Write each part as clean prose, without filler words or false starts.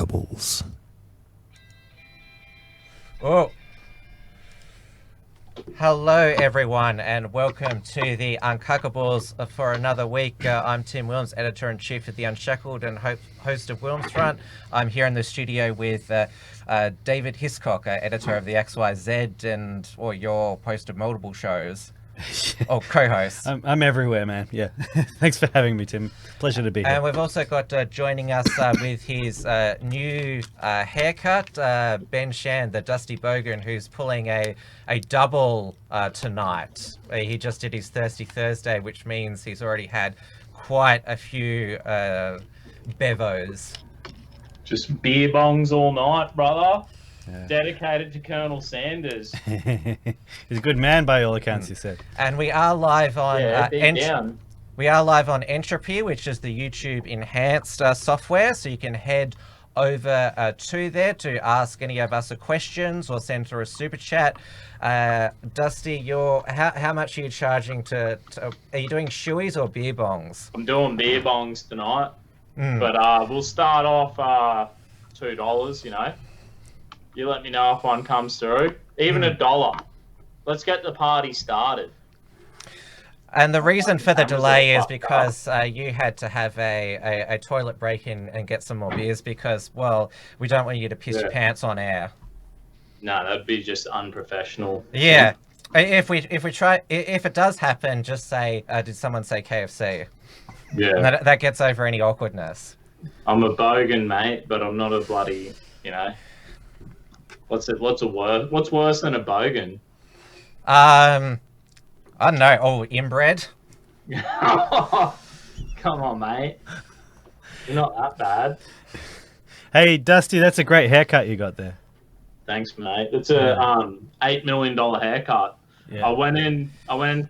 Uncuckables. Oh, hello everyone, and welcome to the Uncuckables for another week. I'm Tim Wilms, editor-in-chief of the Unshackled and host of Wilms Front. I'm here in the studio with David Hiscox, editor of the XYZ and your host of multiple shows. Oh, co-host. I'm everywhere, man. Yeah. Thanks for having me, Tim. Pleasure to be here. And we've also got joining us with his new haircut, Ben Shan, the Dusty Bogan, who's pulling a double tonight. He just did his Thirsty Thursday, which means he's already had quite a few bevos. Just beer bongs all night, brother. Yeah. Dedicated to Colonel Sanders. He's a good man by all accounts, you said. And we are live on we are live on Entropy, which is the YouTube enhanced software. So you can head over to there to ask any of us questions or send through a super chat. Dusty, how much are you charging to are you doing shoeies or beer bongs? I'm doing beer bongs tonight, but we'll start off $2. You know. You let me know if one comes through. Even $1. Let's get the party started. And the reason for the delay is because you had to have a toilet break and get some more beers because, well, we don't want you to piss your pants on air. No, that'd be just unprofessional. Yeah. If it does happen, just say, did someone say KFC? Yeah. And that gets over any awkwardness. I'm a bogan, mate, but I'm not a bloody, What's worse than a bogan? I don't know. Oh, inbred? Come on, mate. You're not that bad. Hey, Dusty, that's a great haircut you got there. Thanks, mate. It's a $8 million haircut. Yeah. I went in,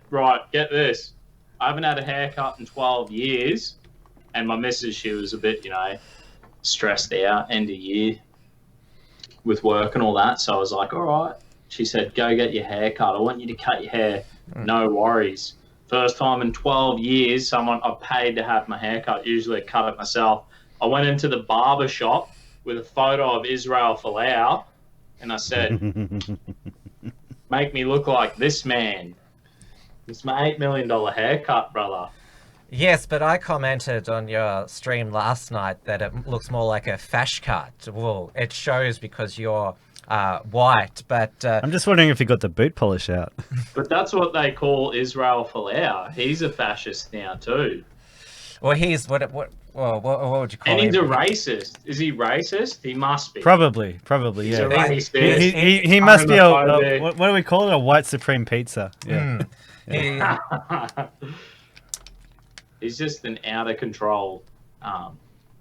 right, get this. I haven't had a haircut in 12 years, and my missus, she was a bit, stressed out, end of year. With work and all that, so I was like, all right. She said, go get your hair cut. I want you to cut your hair. No worries. First time in 12 years, I paid to have my hair cut. Usually I cut it myself. I went into the barber shop with a photo of Israel Folau, and I said, make me look like this man. It's my $8 million haircut, brother. Yes, but I commented on your stream last night that it looks more like a fash cut. Well, it shows because you're white, but... I'm just wondering if you got the boot polish out. But that's what they call Israel Folau. He's a fascist now, too. Well, he's... What would you call him? And he's a racist. Is he racist? He must be. Probably, he's yeah. A racist. He must be what do we call it? A white supreme pizza. Yeah. He's just an out-of-control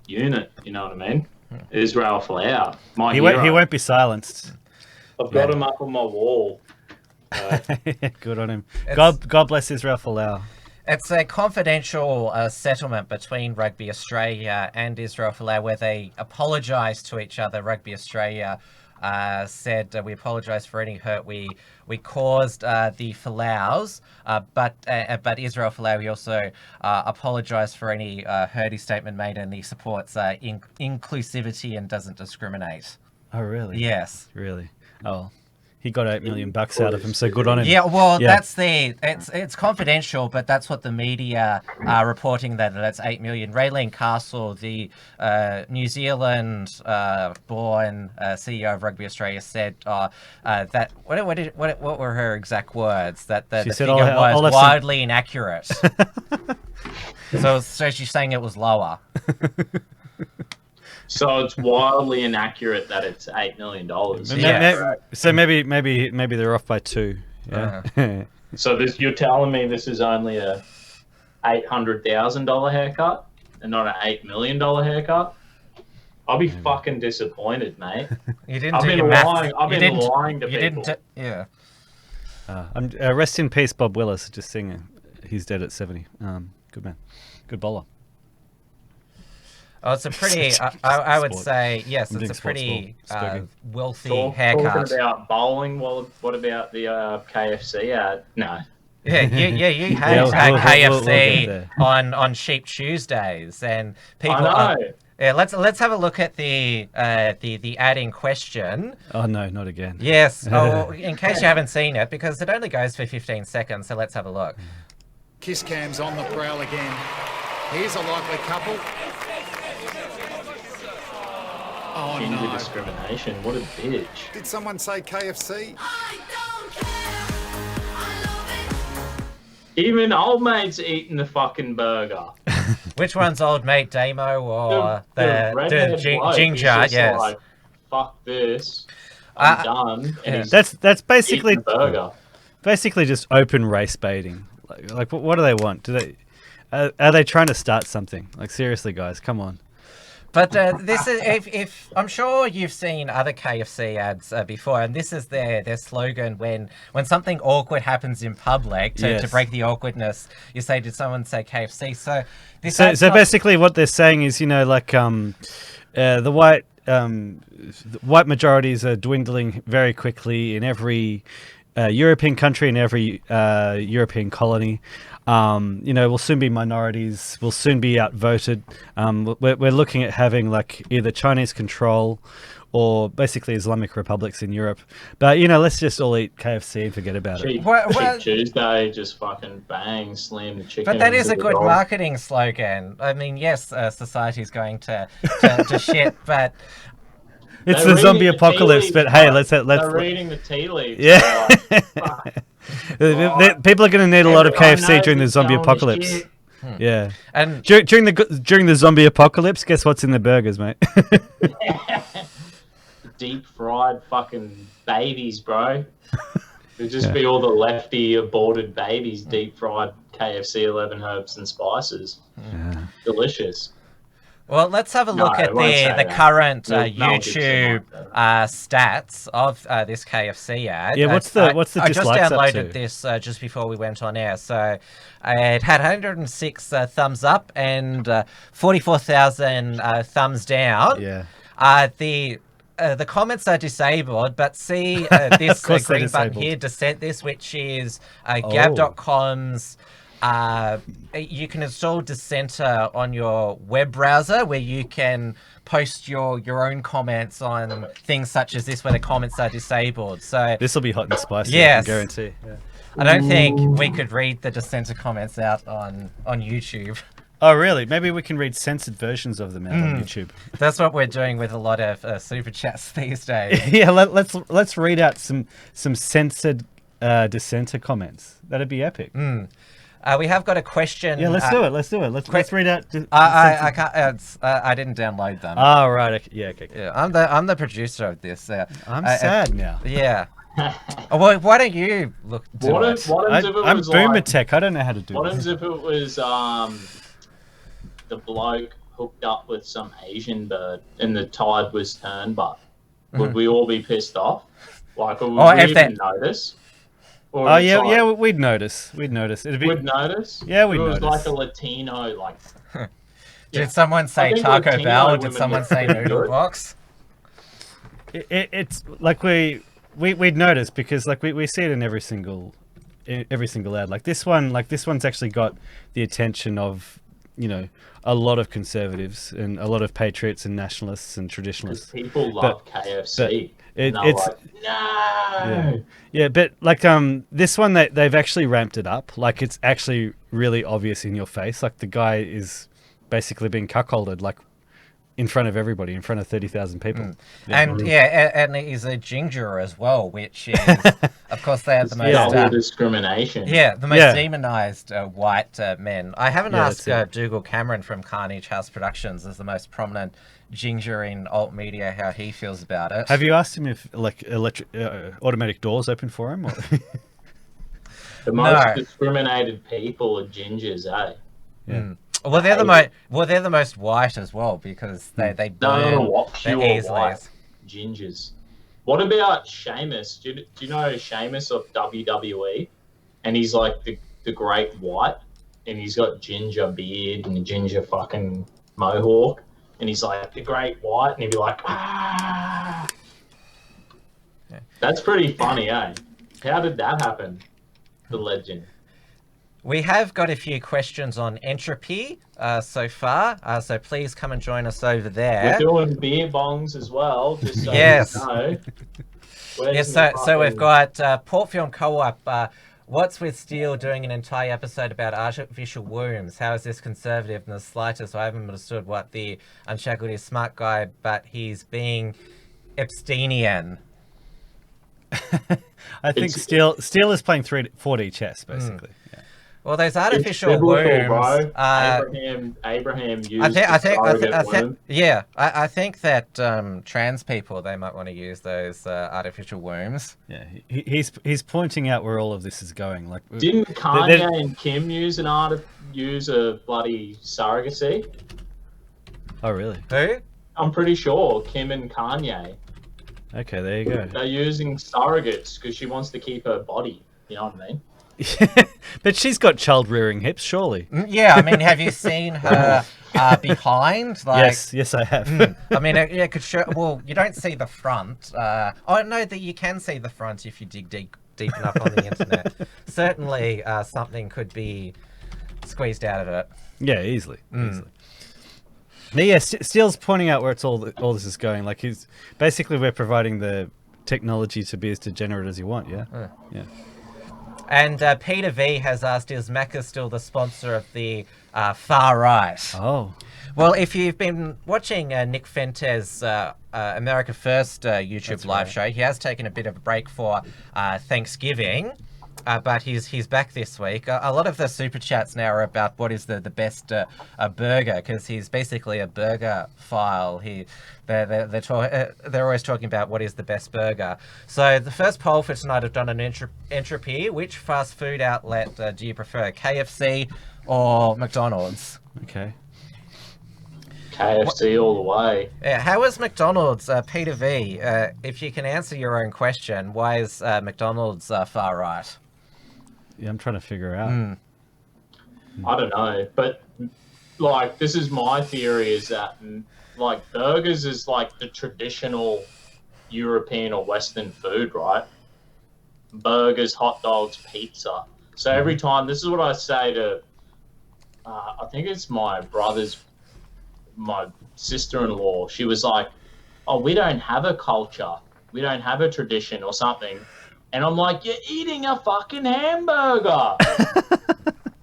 unit, you know what I mean? Israel Folau, he won't be silenced. I've got him up on my wall. Good on him. God bless Israel Folau. It's a confidential settlement between Rugby Australia and Israel Folau where they apologise to each other. Rugby Australia said we apologise for any hurt we caused the Falaus, but Israel Folau, he also apologised for any hurt his statement made, and he supports inclusivity and doesn't discriminate. Oh, really? Yes. Really? Oh, he got $8 million out of him, so good on him. Yeah, well, that's it's confidential, but that's what the media are reporting, that it's $8 million. Raylene Castle, the New Zealand born CEO of Rugby Australia, said that what were her exact words? That the figure was wildly inaccurate. so she's saying it was lower. So it's wildly inaccurate that it's $8 million. So maybe they're off by 2. Yeah. So you're telling me this is only a $800,000 haircut and not an $8 million haircut? I'll be fucking disappointed, mate. You didn't do your math. I've been lying to people. Yeah. Rest in peace, Bob Willis. Just singing. He's dead at 70. Good man. Good bowler. Oh, it's a pretty, I would say, yes, it's a pretty wealthy haircut. Talking about bowling, well, what about the KFC ad? No. Yeah, you had KFC on Sheep Tuesdays, and people Yeah, let's have a look at the ad in question. Oh no, not again. Yes. Oh, in case you haven't seen it, because it only goes for 15 seconds. So let's have a look. Kiss cams on the prowl again. Here's a likely couple. Oh Ginger no. discrimination. What a bitch. Did someone say KFC? Even old mate's eating the fucking burger. Which one's old mate Damo or the redhead bloke, ginger? he's just Yes. like, fuck this. I'm done. And yeah. he's That's basically eating the burger. basically just open race baiting. Like what do they want? Do they are they trying to start something? Like seriously, guys, come on. But this is if I'm sure you've seen other KFC ads before, and this is their slogan when something awkward happens in public to break the awkwardness. You say, "Did someone say KFC?" So this. So basically, what they're saying is, like the white majorities are dwindling very quickly in every European country and every European colony. We'll soon be minorities. We'll soon be outvoted. We're looking at having like either Chinese control or basically Islamic republics in Europe. But let's just all eat KFC and forget about it. Cheap Tuesday, just fucking bang, slam the chicken. But that is a into the good dog. marketing slogan. I mean, yes, society's going to shit, but It's They're the zombie reading the apocalypse, tea but leaves, hey, bro. let's. They're reading the tea leaves. Yeah. Like, fuck. People are going to need a lot of Everyone KFC knows during the it's zombie going to apocalypse. shit. Yeah. and During the zombie apocalypse, guess what's in the burgers, mate? Deep fried fucking babies, bro. It'd just be all the lefty aborted babies deep fried KFC 11 herbs and spices. Delicious. well, let's have a look No, at I won't say the that. current No, no, it's YouTube stats of this KFC ad. Yeah, what's the I just dislikes up downloaded to? this just before we went on air. So it had 106 thumbs up and 44,000 thumbs down. Yeah. The comments are disabled, but see this course they're green button disabled. here, dissent this, which is gab.com's. You can install Dissenter on your web browser where you can post your own comments on things such as this where the comments are disabled. So This will be hot and spicy, Yes. I can guarantee. Yeah. I don't think we could read the Dissenter comments out on YouTube. Oh, really? Maybe we can read censored versions of them out on YouTube. That's what we're doing with a lot of super chats these days. Yeah, let's read out some censored dissenter comments. That'd be epic. We have got a question. Yeah, let's do it. Let's read out. I can't. I didn't download them. Oh, right. Okay. Yeah. Okay. Yeah, I'm the producer of this. I'm sad now. Yeah. Well, why don't you look? What if it I'm was boomer like, tech. I don't know how to do what this. if it was the bloke hooked up with some Asian bird and the tide was turned, but would we all be pissed off? Like, would we even notice? Or Oh it's yeah, like, yeah. We'd notice. It'd be. Would notice? Yeah, we'd It was notice. like a Latino, like. Did someone say think Taco Latino Bell? Did women someone would say do Noodle it. Box? It's like we'd notice because like we see it in every single ad. Like this one's actually got the attention of a lot of conservatives and a lot of patriots and nationalists and traditionalists. People love KFC. It's like, no. Yeah, but like this one they've actually ramped it up. Like it's actually really obvious in your face. Like the guy is basically being cuckolded, like in front of everybody, in front of 30,000 people. And and he's a ginger as well, which is, of course, they are the most Double discrimination. the most demonized white men. I haven't asked that's it. Dougal Cameron from Carnage House Productions, as the most prominent ginger in alt media, how he feels about it. Have you asked him if like automatic doors open for him? Or? The most No. discriminated people are gingers, eh? Yeah. Well, they're the most white as well because they burn No, their pure easily. white gingers. What about Sheamus? Do you know Sheamus of WWE? And he's like the great white, and he's got ginger beard and a ginger fucking mohawk, and he's like the great white, and he'd be like, ah. That's pretty funny, eh? How did that happen? The legend. We have got a few questions on entropy so far, so please come and join us over there. We're doing beer bongs as well, just so Yes. you know. Yes, so we've got Port Film Co-op. What's with Steele doing an entire episode about artificial wombs? How is this conservative in the slightest? I haven't understood what the Unshackled is smart guy, but he's being Epsteinian. I think Steele is playing 4D chess, basically. Yeah. Well, those artificial it's biblical, wombs. Bro. Abraham used surrogate womb. I think that trans people, they might want to use those artificial wombs. Yeah, he's pointing out where all of this is going. Like, Didn't Kanye and Kim use a bloody surrogacy? Oh, really? Who? I'm pretty sure Kim and Kanye. Okay, there you go. They're using surrogates because she wants to keep her body. You know what I mean? But she's got child-rearing hips, surely. Yeah, I mean, have you seen her behind? Like, yes, I have. I mean, it could show. Well, you don't see the front. Oh no, that you can see the front if you dig deep enough on the internet. Certainly, something could be squeezed out of it. Yeah, easily. But yeah, Steele's pointing out where it's all this is going. Like, he's basically, we're providing the technology to be as degenerate as you want. Yeah, yeah. And Peter V has asked, is Macca still the sponsor of the far right? Oh. Well, if you've been watching Nick Fente's America First YouTube live show, he has taken a bit of a break for Thanksgiving, but he's back this week. A lot of the super chats now are about what is the best burger, because he's basically a burger file. They're always talking about what is the best burger. So the first poll for tonight, I've done an entropy. Which fast food outlet do you prefer, KFC or McDonald's? Okay. KFC all the way. Yeah, how is McDonald's, Peter V? If you can answer your own question, why is McDonald's far right? Yeah, I'm trying to figure out. I don't know, but like, this is my theory, is that like burgers is like the traditional European or Western food, right? Burgers, hot dogs, pizza. So every time, this is what I say to, I think it's my sister-in-law. She was like, oh, we don't have a culture. We don't have a tradition or something. And I'm like, you're eating a fucking hamburger.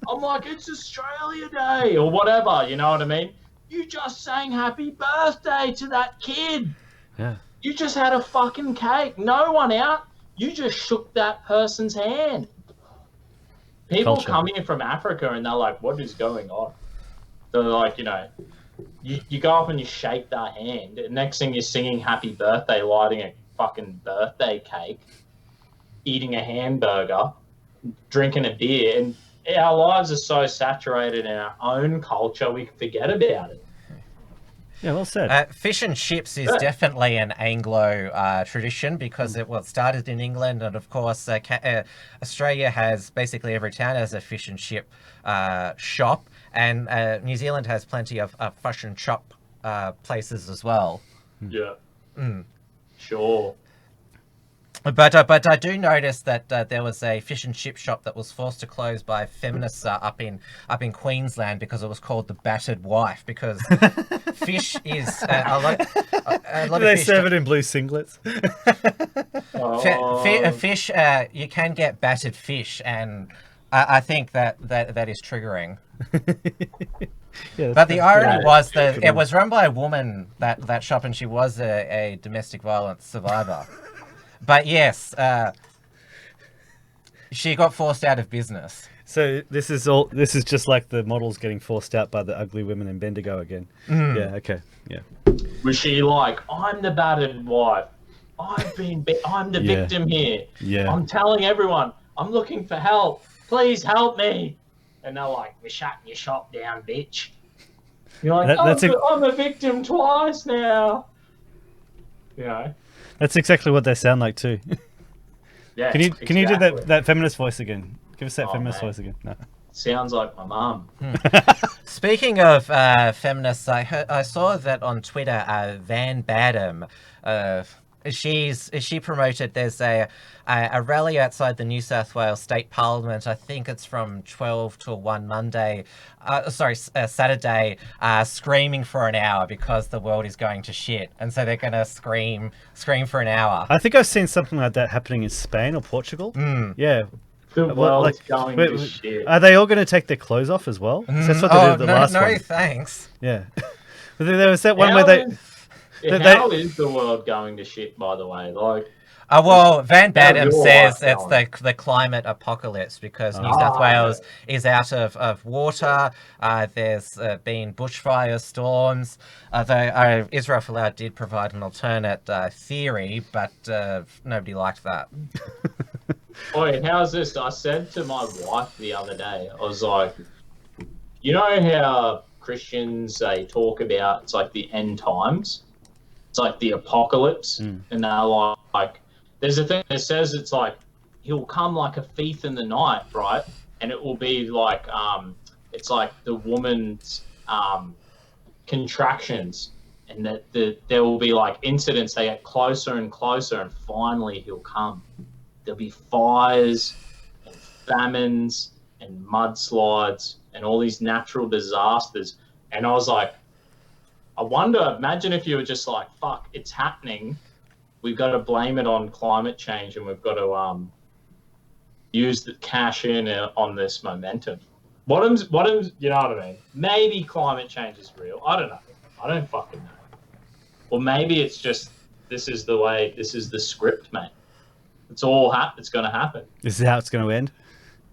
I'm like, it's Australia Day or whatever, you know what I mean? You just sang happy birthday to that kid. Yeah. You just had a fucking cake. No one out. You just shook that person's hand. People come in from Africa and they're like, what is going on? They're like, you know, you go up and you shake their hand. And next thing you're singing happy birthday, lighting a fucking birthday cake, eating a hamburger, drinking a beer. And our lives are so saturated in our own culture, we forget about it. Yeah, well said. Fish and chips is definitely an Anglo tradition, because it started in England, and of course Australia has basically every town has a fish and chip shop, and New Zealand has plenty of fish and chop places as well. Yeah. Sure. But I do notice that there was a fish and chip shop that was forced to close by feminists up in Queensland because it was called the Battered Wife, because fish is a lot Do they serve it in blue singlets? Fish, you can get battered fish, and I think that is triggering. Yeah, but the irony was that it was run by a woman, that shop, and she was a domestic violence survivor. But yes, she got forced out of business. So this is just like the models getting forced out by the ugly women in Bendigo again. Yeah, okay. Yeah. Was she like, I'm the battered wife. I'm the victim here. Yeah. I'm telling everyone, I'm looking for help. Please help me. And they're like, we're shutting your shop down, bitch. You're like, I'm a victim twice now. You know? That's exactly what they sound like too. Yeah. Can you do that feminist voice again? Give us that feminist voice again. No. Sounds like my mum. Speaking of feminists, I saw that on Twitter, Van Badham, She promoted. There's a rally outside the New South Wales State Parliament. I think it's from 12 to 1 Monday. Saturday. Screaming for an hour because the world is going to shit, and so they're gonna scream for an hour. I think I've seen something like that happening in Spain or Portugal. Yeah. The world's going to shit. Are they all going to take their clothes off as well? That's what they did the last one. No, thanks. Yeah. But there was that one where they... How is the world going to shit, by the way? Like, well, Van Batten says it's the climate apocalypse because New South Wales is out of water. There's been bushfire storms. Though Israel Folau did provide an alternate theory, but nobody liked that. Oi, how's this? I said to my wife the other day, I was like, you know how Christians, they talk about, it's like the end times? It's like the apocalypse. And they're like, there's a thing that says it's like, he'll come like a thief in the night, right? And it will be like, it's like the woman's contractions. And that there will be like incidents, they get closer and closer, and finally he'll come. There'll be fires and famines and mudslides and all these natural disasters. And I was like, I wonder, imagine if you were just like, fuck, it's happening. We've got to blame it on climate change, and we've got to use the cash in on this momentum. What you know what I mean? Maybe climate change is real. I don't know. I don't fucking know. Or maybe it's just, this is the script, mate. It's all it's going to happen. This is how it's going to end?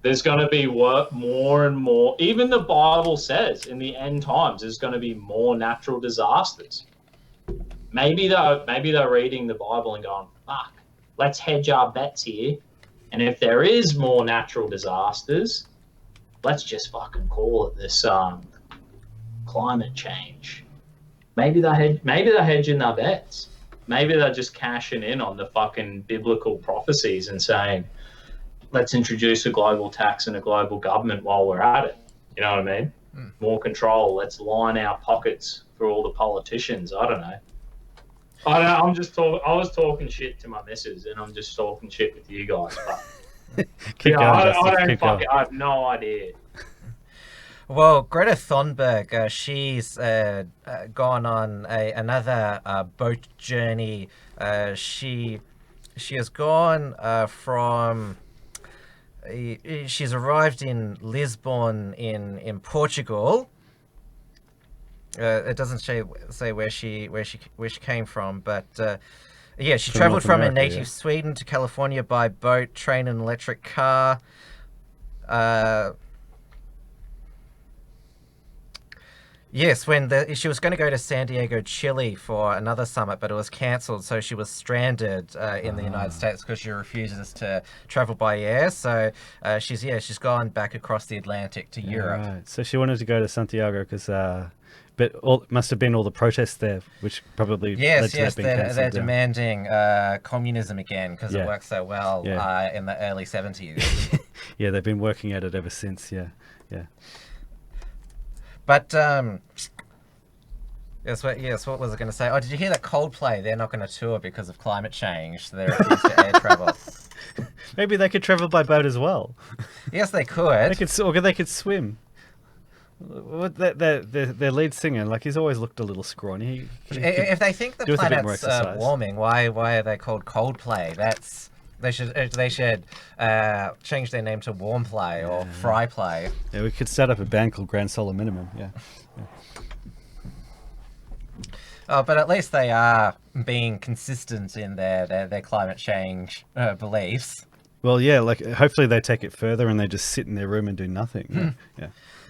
There's going to be more and more. Even the Bible says in the end times, there's going to be more natural disasters. Maybe they're reading the Bible and going, fuck, let's hedge our bets here. And if there is more natural disasters, let's just fucking call it this climate change. Maybe they're hedging their bets. Maybe they're just cashing in on the fucking biblical prophecies and saying, let's introduce a global tax and a global government while we're at it. You know what I mean? More control. Let's line our pockets for all the politicians. I don't know. I was talking shit to my missus, and I'm just talking shit with you guys. But I have no idea. Well, Greta Thunberg, she's gone on another boat journey. She has gone she's arrived in Lisbon in Portugal. It doesn't say where she came from, but she travelled from her native Sweden to California by boat, train, and electric car. Yes, when she was going to go to San Diego, Chile for another summit, but it was cancelled, so she was stranded in the United States because she refuses to travel by air. So she's gone back across the Atlantic to Europe. Right. So she wanted to go to Santiago because, must have been all the protests there, which probably led to that being cancelled. They're demanding communism again because it worked so well in the early 70s. Yeah, they've been working at it ever since. Yeah. But yes, what was I going to say? Oh, did you hear that Coldplay? They're not going to tour because of climate change. So they refuse to air travel. Maybe they could travel by boat as well. Yes, they could. They could swim. Their lead singer, like, he's always looked a little scrawny. If they think the planet's warming, why are they called Coldplay? They should change their name to Warm Play or Fry Play. Yeah, we could set up a band called Grand Solar Minimum. Yeah. Oh, but at least they are being consistent in their climate change beliefs. Well, yeah, like, hopefully they take it further and they just sit in their room and do nothing. Yeah.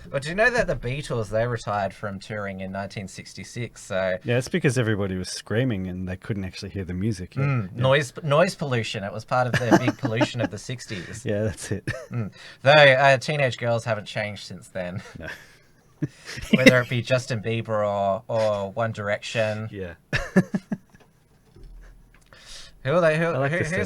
But do you know that the Beatles, they retired from touring in 1966? So yeah, it's because everybody was screaming and they couldn't actually hear the music. Noise pollution. It was part of the big pollution of the 60s. Yeah, that's it. Though teenage girls haven't changed since then. No. Whether it be Justin Bieber or One Direction. Yeah. Who's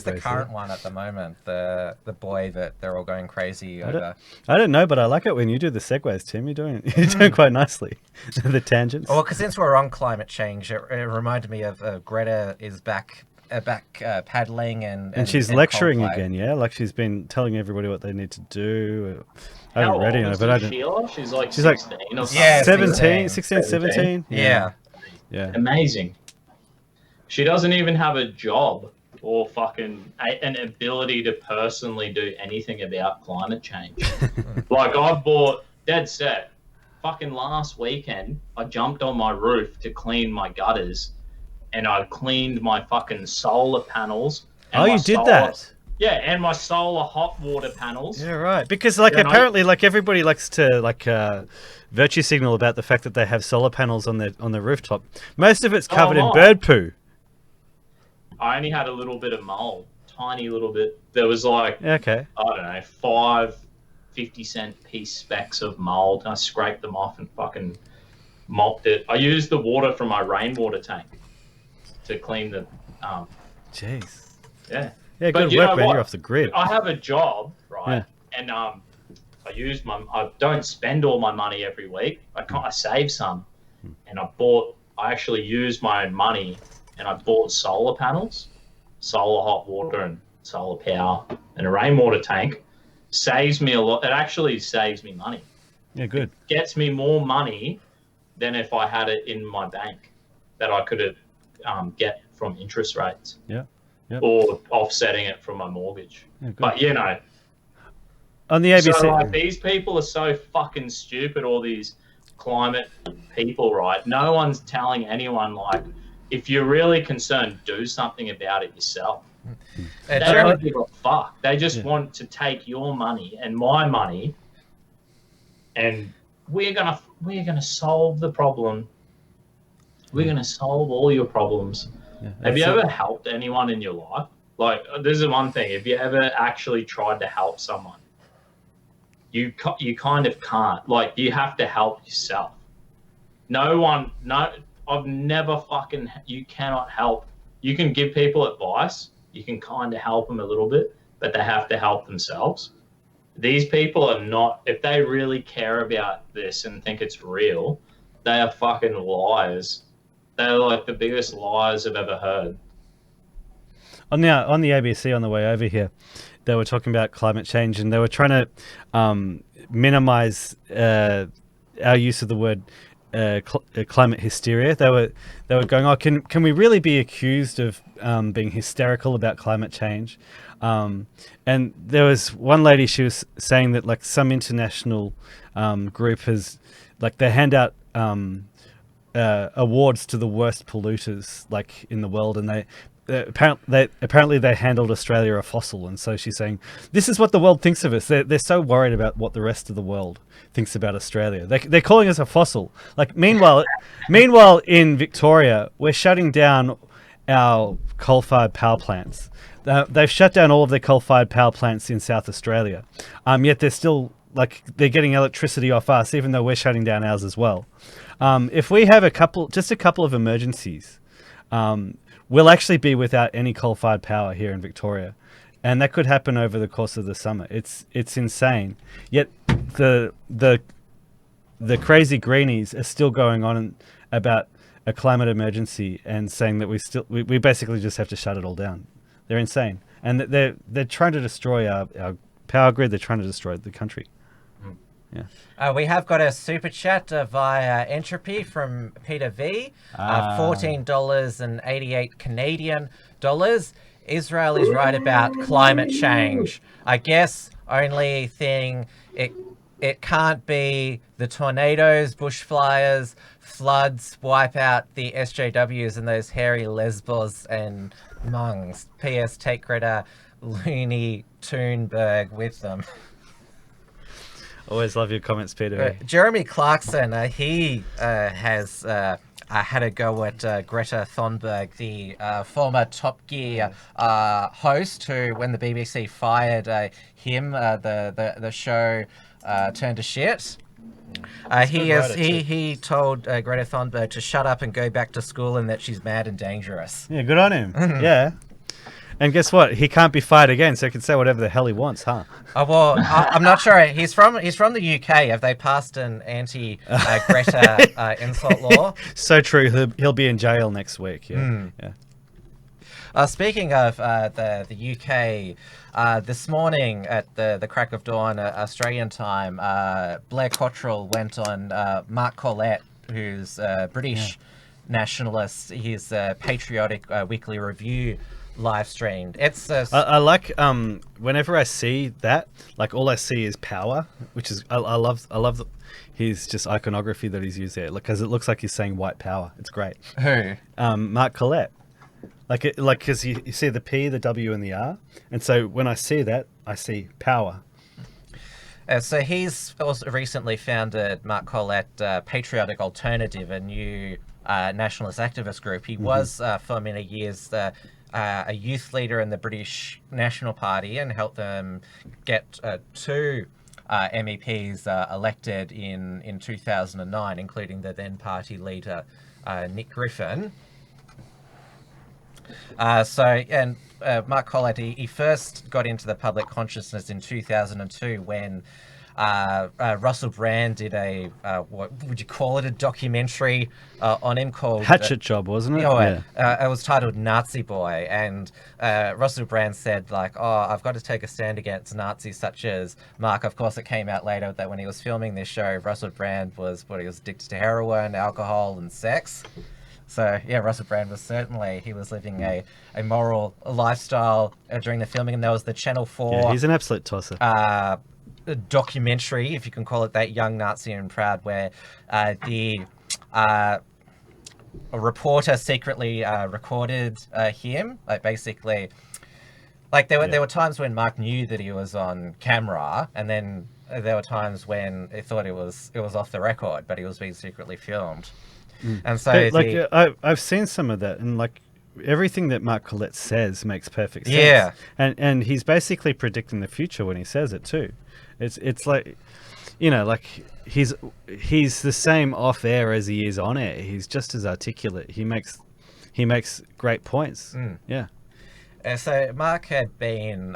the current one at the moment? The boy that they're all going crazy over. I don't know, but I like it when you do the segues, Tim. You're doing quite nicely. The tangents. Well, because since we're on climate change, it reminded me of Greta is back paddling and she's and lecturing Coldplay. again, yeah? Like she's been telling everybody what they need to do. I How haven't read old it, is but I this, don't... Sheila? She's like She's like 16 or something. Yeah, 17, 16. 16, 17? Yeah. Yeah. Amazing. She doesn't even have a job or fucking an ability to personally do anything about climate change. Like, I've bought, dead set, fucking last weekend, I jumped on my roof to clean my gutters, and I cleaned my fucking solar panels. And Oh, my you did solar- that? Yeah, and my solar hot water panels. Yeah, right. Because, like, Yeah, apparently, like, everybody likes to, like, virtue signal about the fact that they have solar panels on the rooftop. Most of it's covered in am I. bird poo. I only had a little bit of mold, tiny little bit. There was like, Okay. I don't know, 5 50-cent piece specks of mold. I scraped them off and fucking mopped it. I used the water from my rainwater tank to clean the, Jeez. yeah. Yeah, But good you work, know man. what? You're off the grid. I have a job, right? Yeah. And I don't spend all my money every week. I save some, and I actually used my own money, and I bought solar panels, solar hot water, and solar power, and a rainwater tank. Saves me a lot. It actually saves me money. Yeah, good. Gets me more money than if I had it in my bank that I could have get from interest rates. Yeah. Yep. Or offsetting it from my mortgage. Yeah, good. But you know, On the ABC. so like these people are so fucking stupid. All these climate people, right? No one's telling anyone like, if you're really concerned, do something about it yourself. They don't give a fuck. They just want to take your money and my money, and we're gonna solve the problem. We're gonna solve all your problems. Yeah, Have you that's ever helped anyone in your life? Like, this is one thing. Have you ever actually tried to help someone? You kind of can't. Like, you have to help yourself. I've never fucking, you cannot help. You can give people advice. You can kind of help them a little bit, but they have to help themselves. These people are not, if they really care about this and think it's real, they are fucking liars. They're like the biggest liars I've ever heard. On the ABC on the way over here, they were talking about climate change, and they were trying to minimize our use of the word climate hysteria. They were going, oh, can we really be accused of being hysterical about climate change? And there was one lady, she was saying that like some international group has, like, they hand out awards to the worst polluters like in the world, and they apparently they handled Australia a fossil, and so she's saying this is what the world thinks of us. They're so worried about what the rest of the world thinks about Australia. They're calling us a fossil. Like meanwhile in Victoria, we're shutting down our coal-fired power plants. They've shut down all of their coal-fired power plants in South Australia. Yet they're still they're getting electricity off us, even though we're shutting down ours as well. If we have a couple of emergencies, we'll actually be without any coal-fired power here in Victoria, and that could happen over the course of the summer. It's insane. Yet the crazy greenies are still going on about a climate emergency and saying that we basically just have to shut it all down. They're insane, and they're trying to destroy our power grid. They're trying to destroy the country. Yeah. We have got a super chat via Entropy from Peter V. $14.88 Canadian dollars. Israel is right about climate change. I guess only thing it can't be the tornadoes, bushfires, floods wipe out the SJWs and those hairy lesbos and Mungs. P.S. Take Greta Looney Thunberg with them. Always love your comments, Peter. Jeremy Clarkson, he has had a go at Greta Thunberg, the former Top Gear host, who, when the BBC fired him, the show turned to shit. He told Greta Thunberg to shut up and go back to school, and that she's mad and dangerous. Yeah, good on him. Yeah. And guess what? He can't be fired again, so he can say whatever the hell he wants, huh? Oh, well, I'm not sure. He's from the UK. Have they passed an anti-Greta insult law? So true. He'll be in jail next week. Yeah. Yeah. Speaking of the UK, this morning at the crack of dawn, Australian time, Blair Cottrell went on Mark Collett, who's a British nationalist. His patriotic weekly review live streamed. It's I like whenever I see that, like all I see is power, which is I love his just iconography that he's used there, because it looks like he's saying white power. It's great. who? Mark Collett. Because you see the P, the W, and the R, and so when I see that, I see power. So he's also recently founded Mark Collett Patriotic Alternative, a new nationalist activist group. He was for many years a youth leader in the British National Party and helped them get 2 MEPs elected in 2009, including the then party leader Nick Griffin. Mark Collett, he first got into the public consciousness in 2002 when Russell Brand did a, what would you call it, a documentary on him called... Hatchet Job, wasn't it? It was titled Nazi Boy, and Russell Brand said, like, I've got to take a stand against Nazis such as Mark. Of course, it came out later that when he was filming this show, Russell Brand was addicted to heroin, alcohol, and sex. So, yeah, Russell Brand was he was living a moral lifestyle during the filming, and there was the Channel 4... Yeah, he's an absolute tosser. Documentary, if you can call it that, Young Nazi and Proud, where a reporter secretly recorded him. Like, basically... Like, there were times when Mark knew that he was on camera, and then there were times when he thought it was off the record, but he was being secretly filmed. And so, I've seen some of that, and like everything that Mark Collett says makes perfect sense. Yeah, and he's basically predicting the future when he says it too. It's like, like he's the same off air as he is on air. He's just as articulate. He makes great points. Yeah. So Mark had been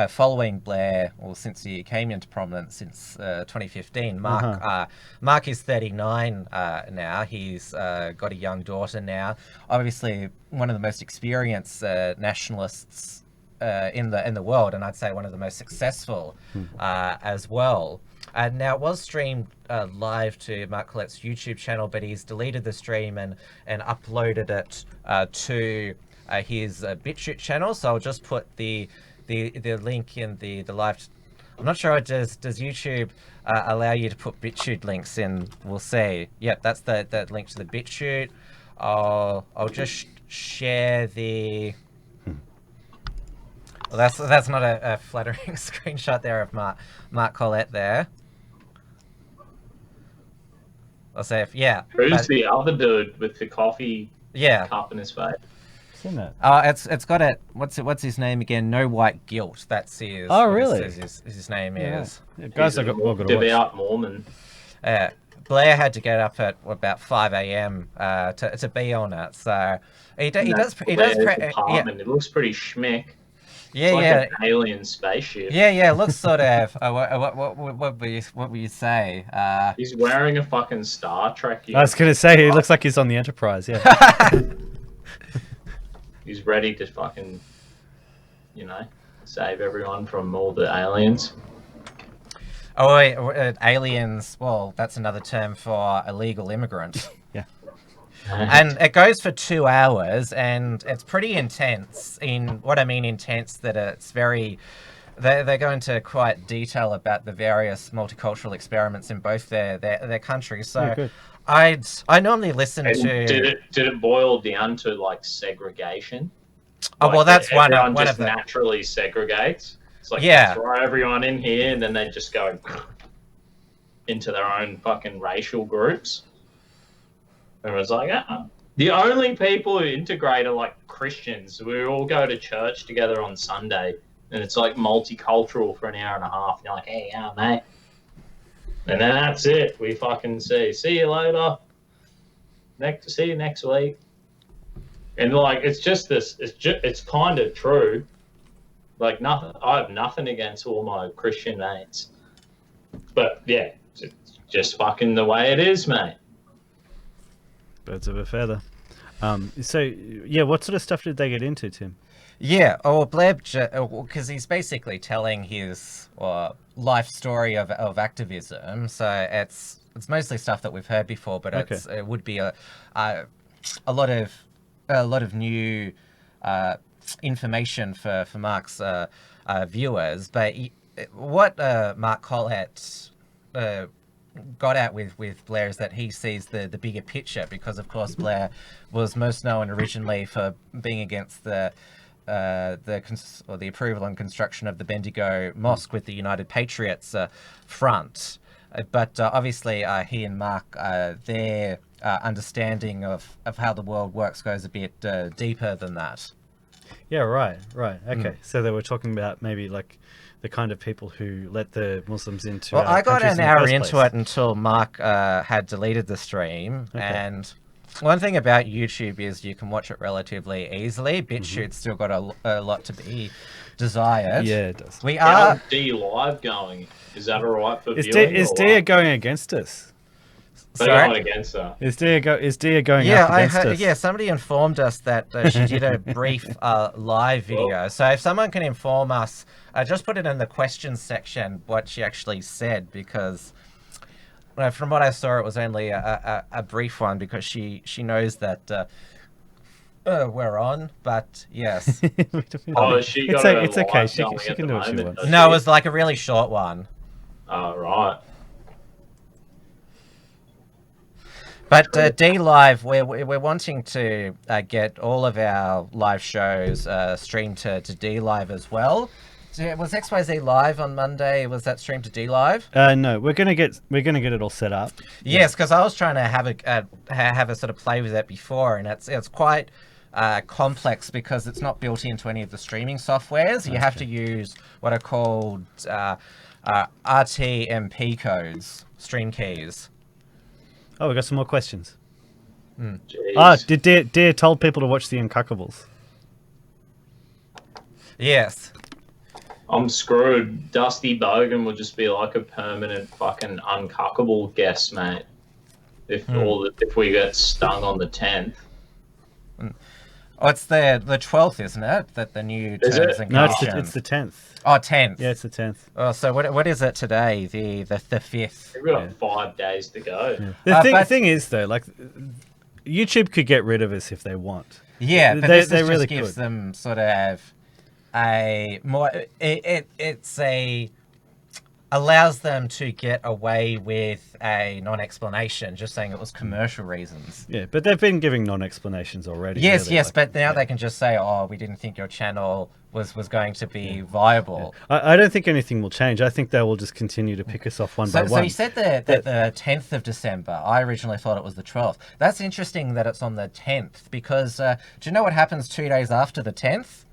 following Blair, since he came into prominence since 2015. Mark is 39 now. He's got a young daughter now. Obviously, one of the most experienced nationalists in the world, and I'd say one of the most successful as well. Now, it was streamed live to Mark Collett's YouTube channel, but he's deleted the stream and uploaded it to his BitChute channel. So I'll just put the link in the live. I'm not sure. Does YouTube allow you to put BitChute links in? We'll see. Yep, that's the link to the BitChute. I'll just share the. Well, that's not a flattering screenshot there of Mark Collett there. I'll say Who's the other dude with the coffee cup in his face? It's got it. What's his name again? No White Guilt. That's his. Oh, really? His name is. Yeah, guys, I got more good to watch. Devout Mormon. Blair had to get up at about 5 a.m. To be on it. So he does. It looks pretty schmick. Yeah, like an alien spaceship. Yeah. It looks sort of. What would you say? He's wearing a fucking Star Trek. I was gonna say he looks like he's on the Enterprise. Yeah. He's ready to fucking, save everyone from all the aliens. Oh, wait, aliens. Well, that's another term for illegal immigrant. Yeah. And it goes for 2 hours, and it's pretty intense. What I mean intense, that it's very... They go into quite detail about the various multicultural experiments in both their countries. So I normally listen to... Did it boil down to like segregation? Oh, well, that's one of them. Naturally segregates. It's like throw everyone in here, and then they just go into their own fucking racial groups. Everyone's like, the only people who integrate are like Christians. We all go to church together on Sunday, and it's like multicultural for an hour and a half. And you're like, hey, yeah, mate. And then that's it. We fucking see you later. See you next week. And like, it's just this. It's kind of true. Like nothing. I have nothing against all my Christian mates, but yeah, it's just fucking the way it is, mate. Birds of a feather. So yeah, what sort of stuff did they get into, Tim? Yeah, Blair, because he's basically telling his life story of activism. So it's mostly stuff that we've heard before, but it would be a lot of new information for Mark's viewers. But what Mark Collett got at with Blair is that he sees the bigger picture, because of course Blair was most known originally for being against the approval and construction of the Bendigo Mosque with the United Patriots front. But obviously he and Mark, their understanding of how the world works goes a bit deeper than that. Yeah, right. Okay. So they were talking about maybe like the kind of people who let the Muslims into. Well, I got countries an in the hour first into place. it until Mark had deleted the stream. Okay. And one thing about YouTube is you can watch it relatively easily. BitChute's still got a lot to be desired. Yeah, it does. We are. How's D Live going? Is that all right for Is viewing? Dia going against us? They're Sorry? not against her. Is Dia going Yeah, up against us? yeah. Somebody informed us that she did a brief live video. So if someone can inform us, just put it in the questions section what she actually said, because from what I saw, it was only a brief one, because she knows that we're on. But yes, Oh, she got it's okay. She can do what she wants. no, it was like a really short one. Oh, right. But D Live, we're wanting to get all of our live shows streamed to D Live as well. So, was XYZ Live on Monday? Was that streamed to D Live? No, we're gonna get it all set up. Yes, because I was trying to have a sort of play with it before, and it's quite complex because it's not built into any of the streaming softwares. You have to use what are called RTMP codes, stream keys. Oh, we got some more questions. Jeez. Did Dia told people to watch the Uncuckables? Yes. I'm screwed. Dusty Bogan will just be like a permanent fucking uncuckable guest, mate. If we get stung on the 10th. Oh, it's the 12th, isn't it? That the new Is terms it? and No, conditions. it's the 10th. Oh, 10th. Yeah, it's the 10th. Oh, so what is it today? The 5th. We've got 5 days to go. Yeah. The but- thing is, though, like, YouTube could get rid of us if they want. Yeah, but They this really just gives could. them sort of a more. Allows them to get away with a non-explanation, just saying it was commercial reasons. Yeah, but they've been giving non-explanations already. Yes, really, yes, like- but now they can just say, "Oh, we didn't think your channel was going to be viable." I don't think anything will change. I think they will just continue to pick us off one by So one. you said the 10th of December. I originally thought it was the 12th. That's interesting that it's on the 10th, because do you know what happens 2 days after the 10th?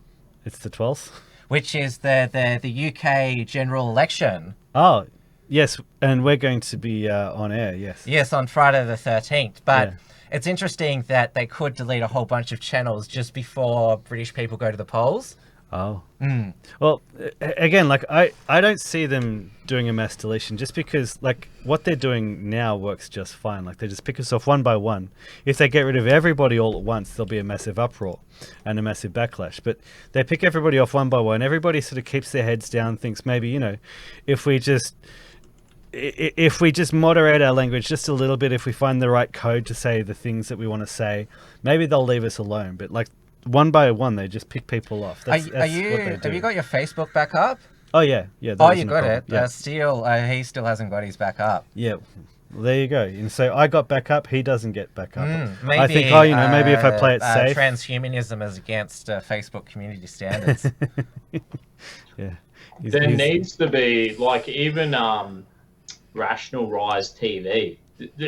It's the 12th? Which is the UK general election. Oh, yes, and we're going to be on air, yes. Yes, on Friday the 13th. But Yeah. it's interesting that they could delete a whole bunch of channels just before British people go to the polls. Oh. Well, again, like, I don't see them doing a mass deletion, just because, like, what they're doing now works just fine. Like, they just pick us off one by one. If they get rid of everybody all at once, there'll be a massive uproar and a massive backlash. But they pick everybody off one by one. Everybody sort of keeps their heads down, thinks maybe, you know, if we just moderate our language just a little bit, if we find the right code to say the things that we want to say, maybe they'll leave us alone. But, like, one by one, they just pick people off. That's what they do. Have you got your Facebook back up? Oh, yeah. That Oh, you isn't a got problem. it. Yeah. He still hasn't got his back up. Yeah. Well, there you go. And so I got back up. He doesn't get back up. Maybe, I think, maybe if I play it safe. Transhumanism is against Facebook community standards. Yeah. There needs to be, like, even rational rise TV.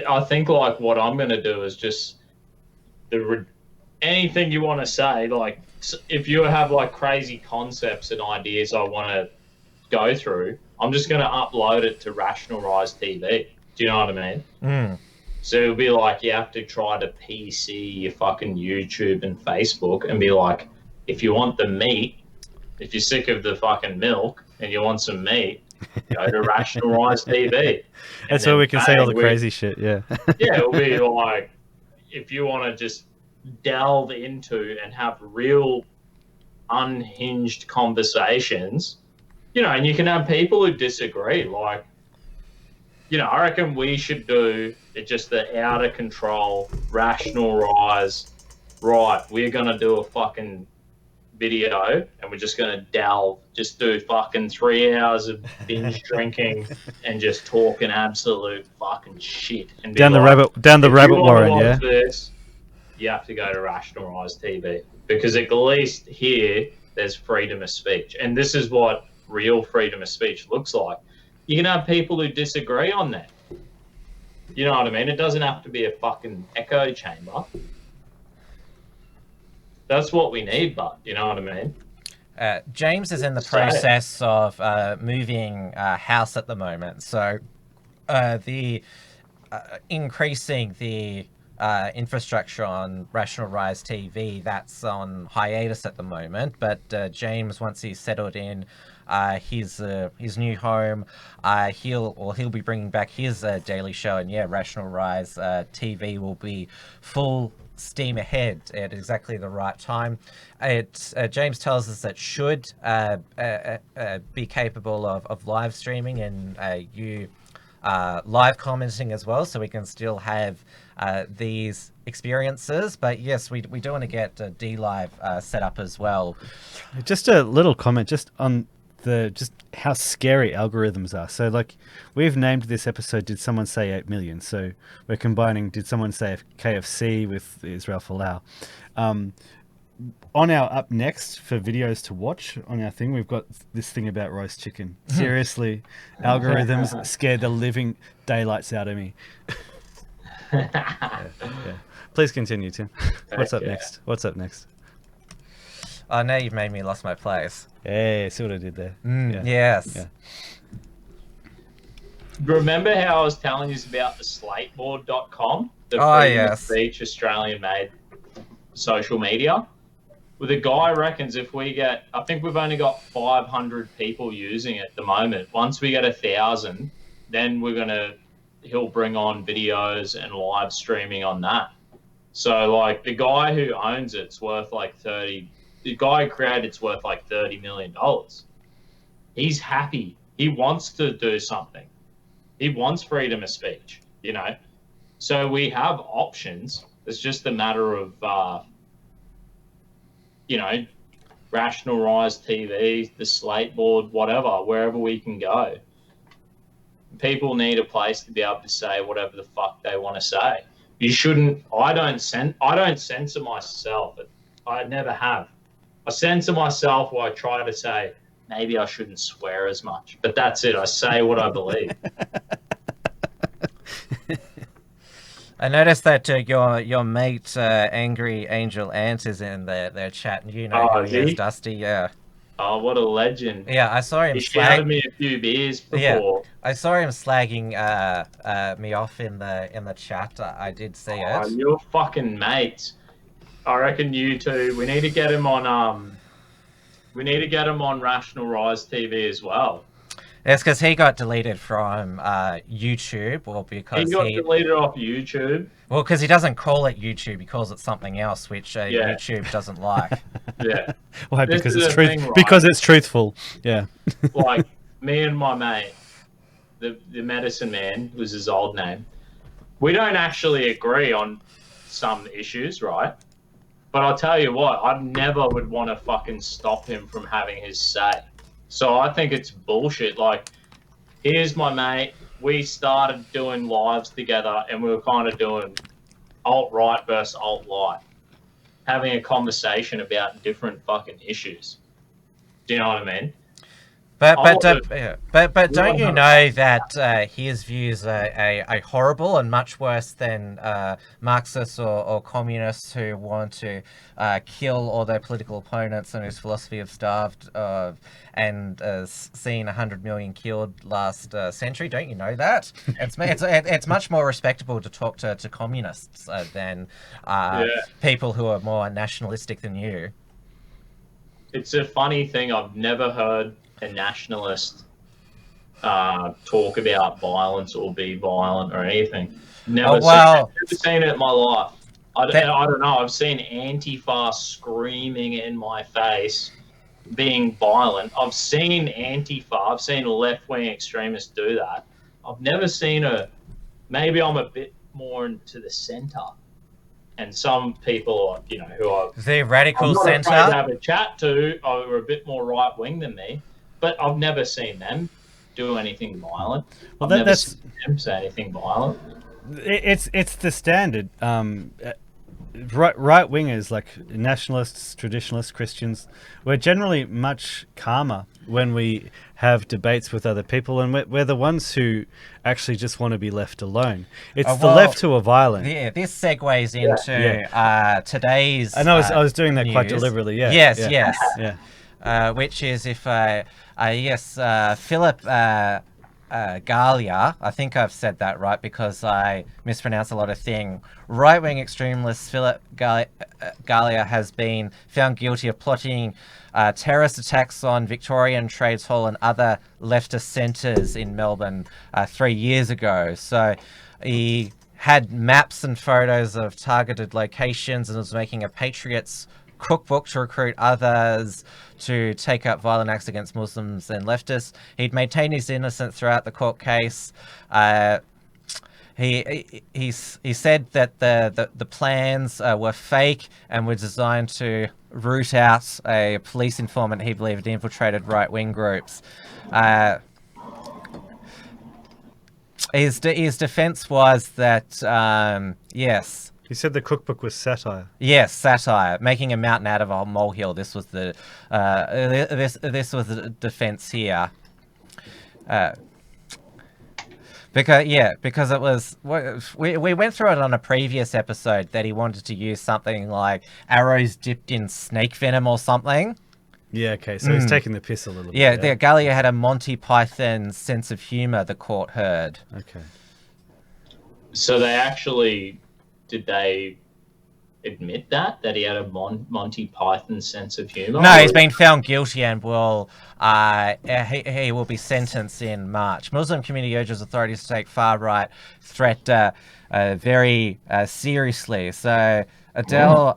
I think, like, what I'm going to do is just anything you want to say, like, if you have, like, crazy concepts and ideas I want to go through, I'm just going to upload it to rational rise TV. Do you know what I mean? So it'll be like you have to try to PC your fucking YouTube and Facebook and be like, if you want the meat, if you're sick of the fucking milk and you want some meat, go to Rational Rise TV. That's where we can say all the crazy shit, yeah. Yeah, it'll be like, if you want to just delve into and have real unhinged conversations, and you can have people who disagree. Like, I reckon we should do it just the out of control, rationalize, right, we're going to do a fucking video and we're just going to just do fucking 3 hours of binge drinking and just talking absolute fucking shit. And down the rabbit warren, yeah? This, you have to go to rationalised TV, because at least here there's freedom of speech. And this is what real freedom of speech looks like. You can have people who disagree on that. You know what I mean? It doesn't have to be a fucking echo chamber. That's what we need, but you know what I mean? James is in the process of moving house at the moment. So the increasing the infrastructure on Rational Rise TV, that's on hiatus at the moment. But James, once he's settled in his new home, he'll be bringing back his daily show, and yeah, Rational Rise TV will be full steam ahead at exactly the right time. James tells us that should be capable of live streaming and you live commenting as well, so we can still have these experiences. But yes, we do want to get D-Live set up as well. Just a little comment just on just how scary algorithms are. So like, we've named this episode Did Someone Say 8 Million? So we're combining Did Someone Say KFC with Israel Folau. On our up next for videos to watch on our thing, we've got this thing about roast chicken. Seriously, algorithms scared the living daylights out of me. Yeah. Please continue, Tim. What's up next? Oh, now you've made me lost my place. Hey, see what I did there? Yeah. Yes. Yeah. Remember how I was telling you about the slateboard.com? The yes. Speech Australian-made social media? Well, the guy reckons if we get, I think we've only got 500 people using it at the moment. Once we get 1,000, then he'll bring on videos and live streaming on that. So, like, the guy who owns it's worth like the guy who created it's worth like $30 million. He's happy. He wants to do something. He wants freedom of speech, So we have options. It's just a matter of, Rational Rise TV, the Slate board, whatever, wherever we can go. People need a place to be able to say whatever the fuck they want to say. You shouldn't. I don't censor myself. I never have. I censor myself where I try to say, maybe I shouldn't swear as much. But that's it. I say what I believe. I noticed that your mate, Angry Angel Ant, is in their chat, and you know who he is, Dusty. Yeah. Oh, what a legend! Yeah, I saw him. He shouted me a few beers before. Yeah, I saw him slagging me off in the chat. I did see it. You're fucking mates. I reckon you two. We need to get him on. We need to get him on Rational Rise TV as well. It's because he got deleted from YouTube, or because he got deleted off YouTube. Well, because he doesn't call it YouTube, he calls it something else, which YouTube doesn't like. Yeah. Why? Because it's right? Because it's truthful. Yeah. Like me and my mate, the medicine man was his old name. We don't actually agree on some issues, right? But I'll tell you what, I never would want to fucking stop him from having his say. So I think it's bullshit. Like, here's my mate. We started doing lives together, and we were kind of doing alt-right versus alt-light, having a conversation about different fucking issues. Do you know what I mean? But don't you know that his views are horrible and much worse than Marxists or communists who want to kill all their political opponents, and whose philosophy of starved and seen 100 million killed last century? Don't you know that? It's much more respectable to talk to communists than people who are more nationalistic than you. It's a funny thing. I've never heard a nationalist talk about violence or be violent or anything. Never seen it in my life. I don't know. I've seen Antifa screaming in my face, being violent. I've seen Antifa. I've seen left-wing extremists do that. I've never seen maybe I'm a bit more into the centre. And some people, who are The radical I'm not afraid to centre. have a chat to, are a bit more right-wing than me. But I've never seen them do anything violent. Well, I've never that's seen them say anything violent. it's the standard. Right wingers, like nationalists, traditionalists, Christians, we're generally much calmer when we have debates with other people, and we're the ones who actually just want to be left alone. It's the left who are violent. Yeah, this segues into today's. I know I was doing that quite news. deliberately. Yeah. Yes, yeah. yes. Yeah. Which is if Philip Gallia, I think I've said that right because I mispronounced a lot of things. Right-wing extremist Philip Gallia has been found guilty of plotting terrorist attacks on Victorian Trades Hall and other leftist centres in Melbourne 3 years ago. So he had maps and photos of targeted locations and was making a Patriots cookbook to recruit others to take up violent acts against Muslims and leftists. He'd maintained his innocence throughout the court case. He said that the plans were fake and were designed to root out a police informant he believed infiltrated right-wing groups. His defense was that yes. He said the cookbook was satire. Yes, satire, making a mountain out of a molehill. This was the this was the defense here. Because it was we went through it on a previous episode that he wanted to use something like arrows dipped in snake venom or something. Yeah, okay, so he's taking the piss a little bit. Yeah, the Gallia had a Monty Python sense of humour, the court heard. Okay. So did they admit that he had a Monty Python sense of humour? No, he's been found guilty and he will be sentenced in March. Muslim community urges authorities to take far-right threat very seriously. So Adele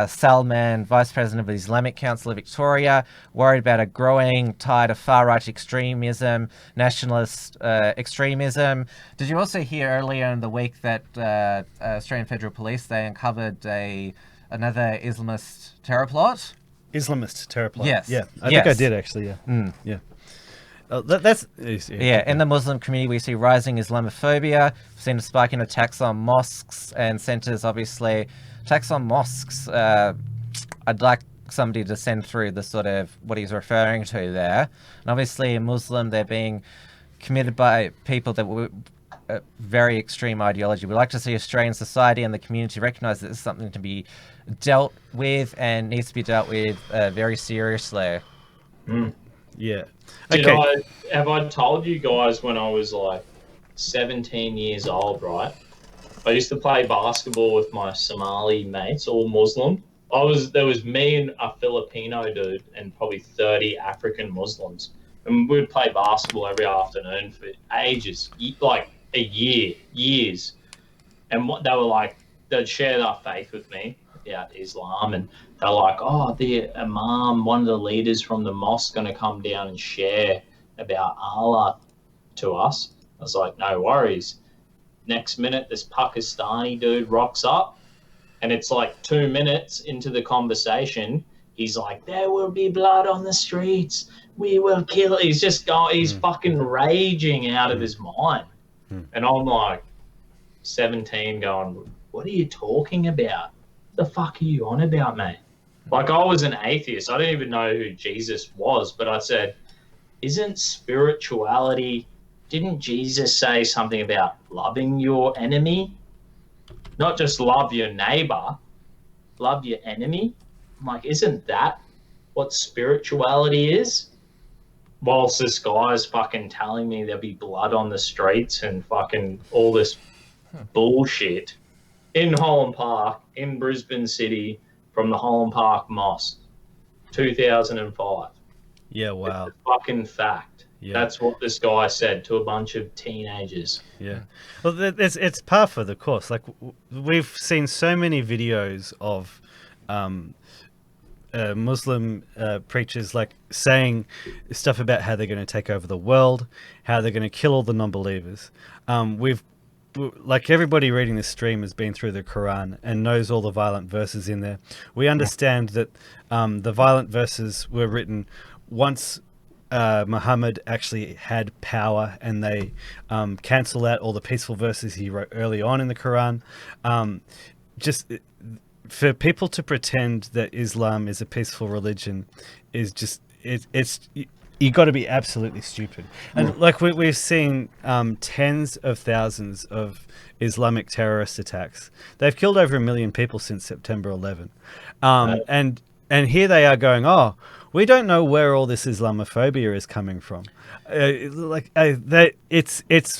Salman, Vice President of the Islamic Council of Victoria, worried about a growing tide of far-right extremism, nationalist extremism. Did you also hear earlier in the week that Australian Federal Police, they uncovered another Islamist terror plot? Islamist terror plot. Yes. Yeah, I think I did actually, yeah. Yeah. In the Muslim community, we see rising Islamophobia. We've seen a spike in attacks on mosques and centres, obviously. Attacks on mosques, I'd like somebody to send through the sort of what he's referring to there. And obviously in Muslim, they're being committed by people that were very extreme ideology. We'd like to see Australian society and the community recognise that this is something to be dealt with and needs to be dealt with very seriously. Yeah. Have I told you guys when I was like 17 years old, right? I used to play basketball with my Somali mates, all Muslim. There was me and a Filipino dude and probably 30 African Muslims. And we'd play basketball every afternoon for ages, like a years. And what they were like, they'd share their faith with me about Islam. And they're like, oh, the Imam, one of the leaders from the mosque, going to come down and share about Allah to us. I was like, no worries. Next minute, this Pakistani dude rocks up, and it's like 2 minutes into the conversation. He's like, there will be blood on the streets. We will kill. He's just going, he's fucking raging out of his mind. And I'm like 17 going, what are you talking about? The fuck are you on about, mate? Like, I was an atheist. I didn't even know who Jesus was, but I said, isn't spirituality... Didn't Jesus say something about loving your enemy? Not just love your neighbor, love your enemy? I'm like, isn't that what spirituality is? Whilst this guy's fucking telling me there'll be blood on the streets and fucking all this bullshit in Holland Park, in Brisbane City, from the Holland Park Mosque, 2005. Yeah, wow. It's a fucking fact. Yeah. That's what this guy said to a bunch of teenagers. Yeah. Well, it's par for the course. Like we've seen so many videos of Muslim preachers like saying stuff about how they're going to take over the world, how they're going to kill all the non-believers. Like everybody reading this stream has been through the Quran and knows all the violent verses in there. We understand that the violent verses were written once Muhammad actually had power, and they cancel out all the peaceful verses he wrote early on in the Quran. Just for people to pretend that Islam is a peaceful religion is just it's you got to be absolutely stupid. And like we've seen tens of thousands of Islamic terrorist attacks. They've killed over 1 million people since September 11. And here they are going, oh, we don't know where all this Islamophobia is coming from. It's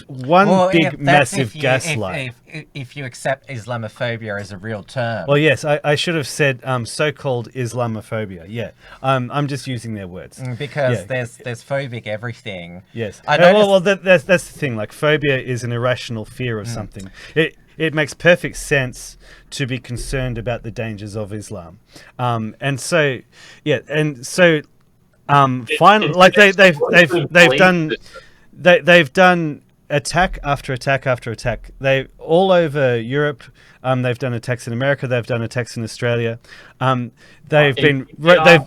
one big massive gaslight. If you accept Islamophobia as a real term. Well, yes, I should have said so-called Islamophobia. Yeah, I'm just using their words because there's phobic everything. Yes. Well, that's the thing. Like phobia is an irrational fear of something. It makes perfect sense to be concerned about the dangers of Islam, and so finally, like they've done attack after attack after attack. They all over Europe. They've done attacks in America. They've done attacks in Australia. There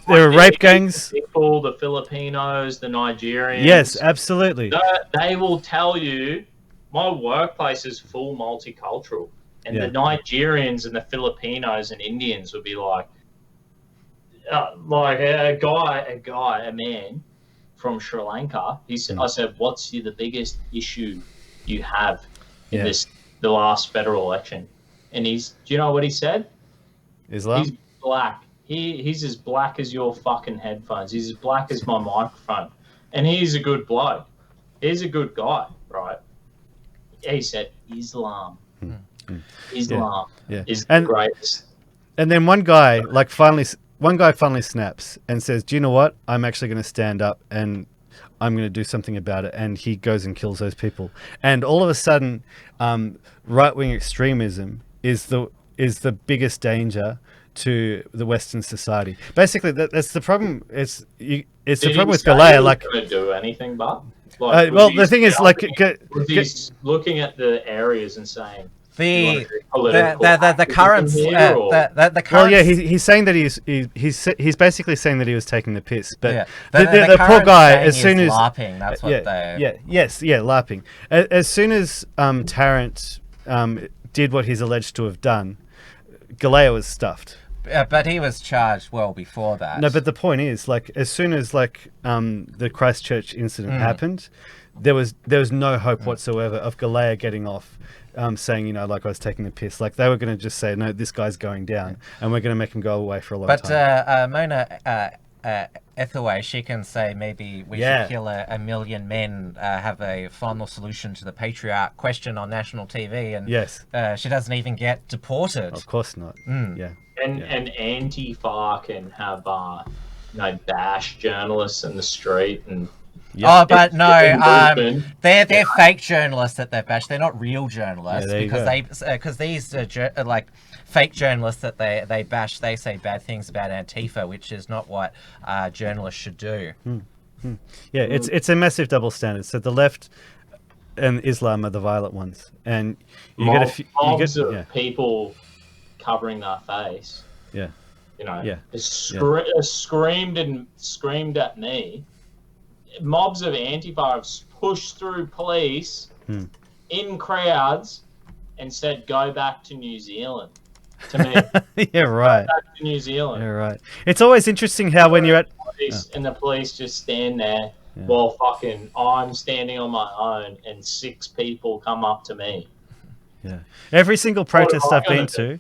are rape gangs. People, the Filipinos, the Nigerians. Yes, absolutely. They will tell you, my workplace is full multicultural, and the Nigerians and the Filipinos and Indians would be like a man from Sri Lanka. He said, I said, what's the biggest issue you have in the last federal election? And do you know what he said? Islam? He's black. He's as black as your fucking headphones. He's as black as my microphone. And he's a good bloke. He's a good guy, right? He said, Islam. Islam is the greatest. And then one guy finally snaps and says, do you know what? I'm actually going to stand up and I'm going to do something about it. And he goes and kills those people. And all of a sudden, right-wing extremism is the biggest danger to the Western society. Basically, that's the problem. It's the problem with Galea. Like, going to do anything, but the thing is, like, he's looking at the areas and saying the current well, yeah, he's saying that he's basically saying that he was taking the piss, but the poor guy, as soon as LARPing, that's what LARPing. As soon as Tarrant did what he's alleged to have done, Galea was stuffed. But he was charged well before that. No, but the point is, like, as soon as the Christchurch incident happened, there was no hope whatsoever of Galea getting off, saying, you know, like, I was taking the piss. Like, they were going to just say, no, this guy's going down, and we're going to make him go away for a long time. But Mona Ethaway, she can say maybe we should kill a million men, have a final solution to the patriarch question on national TV, and she doesn't even get deported. Of course not. And Antifa can have bash journalists in the street and. Oh, but no, they're fake journalists that they've bashed. They're not real journalists because these fake journalists that they bash, they say bad things about Antifa, which is not what journalists should do. Yeah, it's a massive double standard. So the left and Islam are the violent ones, and mobs of people covering their face. Screamed at me. Mobs of Antifa have pushed through police in crowds and said, "Go back to New Zealand." To me, yeah, right. Go back to New Zealand. Yeah, right. It's always interesting how when you're at and the police just stand there while I'm standing on my own and 6 people come up to me. Yeah. Every single protest I've been to,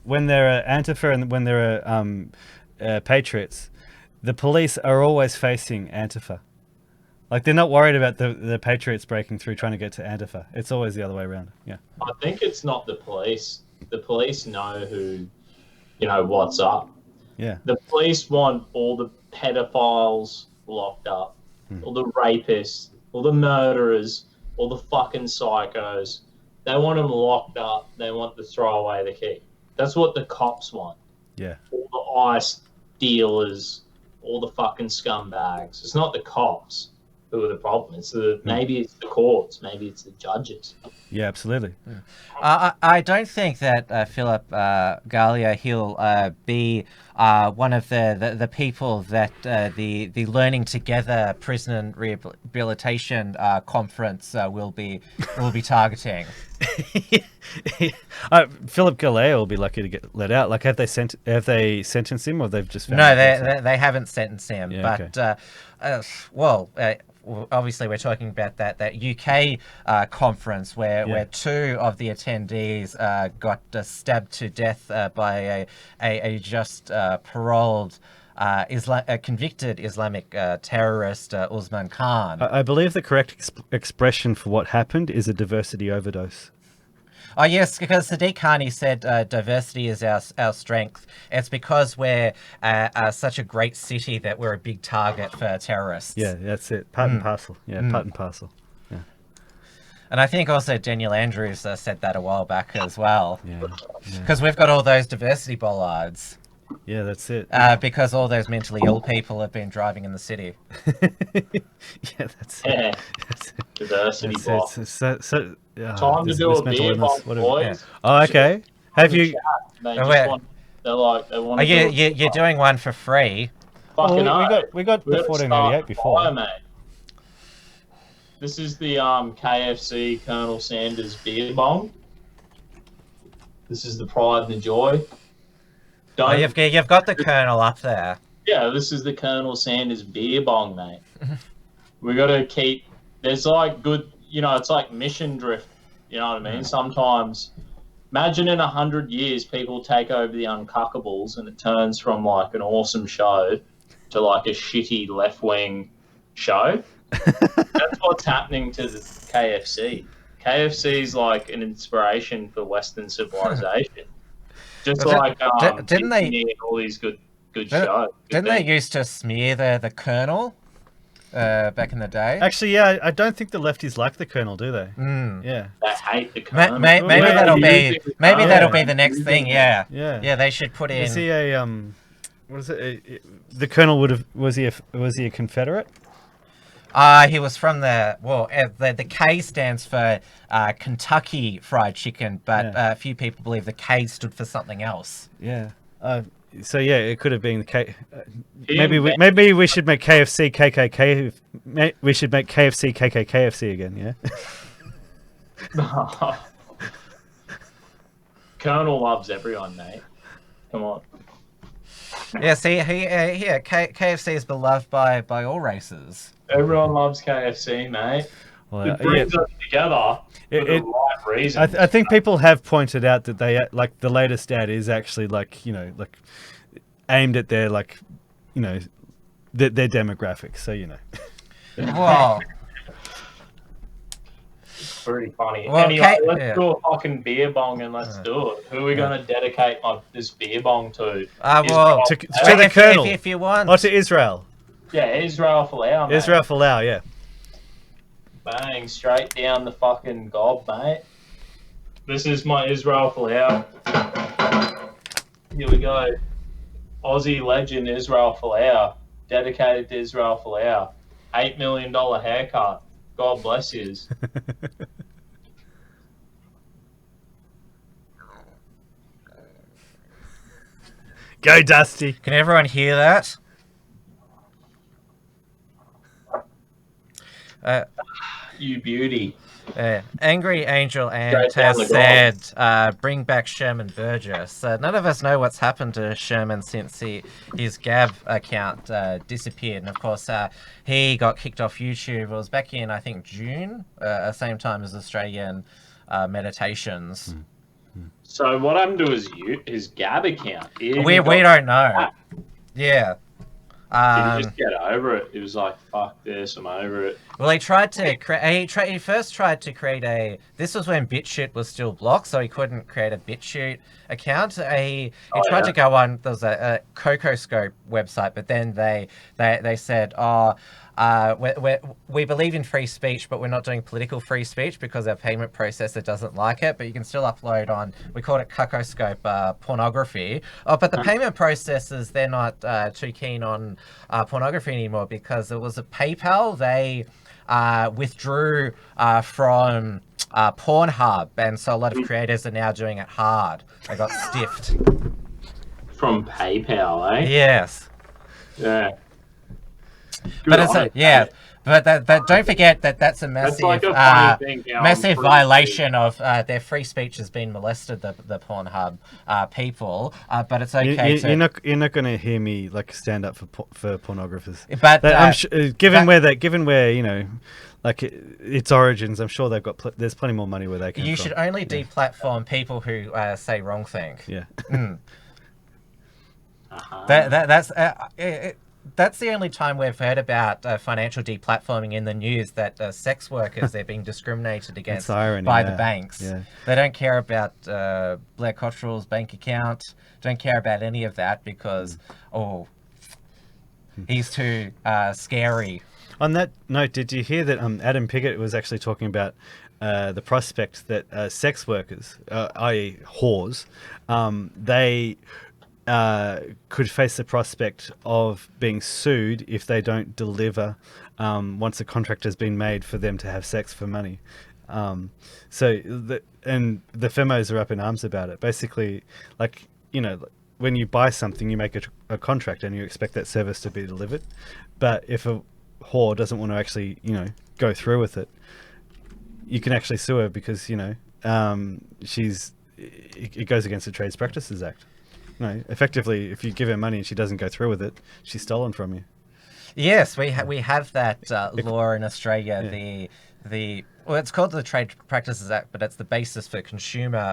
when there are Antifa and when there are Patriots, the police are always facing Antifa. Like, they're not worried about the Patriots breaking through trying to get to Antifa. It's always the other way around. Yeah. I think it's not the police. The police know what's up. Yeah. The police want all the pedophiles locked up, all the rapists, all the murderers, all the fucking psychos. They want them locked up. They want to throw away the key. That's what the cops want. Yeah. All the ice dealers, all the fucking scumbags. It's not the cops who are the problem. It's maybe it's the courts. Maybe it's the judges. Yeah, absolutely. I don't think that Philip Gallia, he'll be one of the people that the Learning Together Prison and Rehabilitation Conference will be targeting. Philip Galea will be lucky to get let out. Like, have they sentenced him, or they've just found No, they haven't sentenced him. Yeah, but obviously we're talking about that UK conference where two of the attendees got stabbed to death by a just paroled convicted Islamic terrorist, Usman Khan. I believe the correct expression for what happened is a diversity overdose. Oh, yes, because Sadiq Khani said diversity is our strength. It's because we're such a great city that we're a big target for terrorists. Yeah, that's it. Part and parcel. Yeah, part and parcel. Yeah. And I think also Daniel Andrews said that a while back as well. Yeah. Because we've got all those diversity bollards. Yeah, that's it. Because all those mentally ill people have been driving in the city. Yeah, that's it. Yeah. Diversity block. Time to do a beer bomb, boys. Yeah. Oh, okay. Have you? They want to. You're doing one for free. Fucking we got the 1488 before. Fire, mate. This is the KFC Colonel Sanders beer bomb. This is the pride and the joy. You've got the Colonel up there. Yeah, this is the Colonel Sanders beer bong, mate. We got to keep. There's like good, it's like mission drift. You know what I mean? Sometimes, imagine in 100 years, people take over the Uncuckables, and it turns from like an awesome show to like a shitty left wing show. That's what's happening to the KFC. KFC is like an inspiration for Western civilization. Just like didn't they all these good shows? Didn't they used to smear the Colonel back in the day? Actually, yeah, I don't think the lefties like the Colonel, do they? Yeah, they hate the Colonel. Maybe that'll be the next thing. Yeah. They should put in. Is he a what is it? The Colonel was he a Confederate? He was from the K stands for Kentucky Fried Chicken, but a few people believe the K stood for something else. Yeah. So yeah, it could have been the K. Maybe we should make KFC KKK. We should make KFC KKKFC again. Yeah. Colonel loves everyone, mate. Come on. Yeah. See, KFC is beloved by all races. Everyone loves KFC, mate. Well, it brings us together for the right reasons. I think people have pointed out that they like the latest ad is actually aimed at their their demographics. So Wow. It's pretty funny. Well, anyway, let's do a fucking beer bong and let's do it. Who are we going to dedicate this beer bong to? To the Colonel. If you want. Or to Israel. Yeah, Israel Folau, mate. Israel Folau, yeah. Bang, straight down the fucking gob, mate. This is my Israel Folau. Here we go. Aussie legend Israel Folau. Dedicated to Israel Folau. $8 million haircut. God bless yous. Go, Dusty. Can everyone hear that? You beauty. Angry Angel Ant has said, bring back Sherman Burgess. None of us know what's happened to Sherman since his Gab account disappeared. And of course, he got kicked off YouTube. It was back in, I think, June, same time as Australian Meditations. So what happened to his Gab account? We don't know. Yeah. Did he just get over it? He was like, "Fuck this, I'm over it." Well, he tried to create. He first tried to create a. This was when BitChute was still blocked, so he couldn't create a BitChute account. He tried to go on. There was a CocoScope website, but then they said, "Oh, we believe in free speech, but we're not doing political free speech because our payment processor doesn't like it. But you can still upload on. We called it CocoScope pornography. Oh, but the payment processors, they're not too keen on pornography anymore because it was a PayPal. They withdrew from Pornhub, and so a lot of creators are now doing it hard. They got stiffed. From PayPal, eh? Yes. Yeah. But it's but that don't forget that's a massive, like a funny thing now, massive free violation of their free speech has been molested. The Pornhub people, but it's okay. You're not going to hear me like stand up for pornographers. But I'm given where you know, like its origins, I'm sure they've got there's plenty more money where they can. You should only deplatform people who say wrong things. Yeah. That's the only time we've heard about financial deplatforming in the news, that sex workers, they're being discriminated against by the banks. Yeah. They don't care about Blair Cottrell's bank account, don't care about any of that because, he's too scary. On that note, did you hear that Adam Piggott was actually talking about the prospect that sex workers, i.e. whores, they... could face the prospect of being sued if they don't deliver once a contract has been made for them to have sex for money. So the femos are up in arms about it. Basically, like, you know, when you buy something, you make a contract and you expect that service to be delivered. But if a whore doesn't want to actually, you know, go through with it, you can actually sue her because, you know, it goes against the Trades Practices Act. No, effectively, if you give her money and she doesn't go through with it, she's stolen from you. Yes, we have that law in Australia. Yeah. Well, it's called the Trade Practices Act, but it's the basis for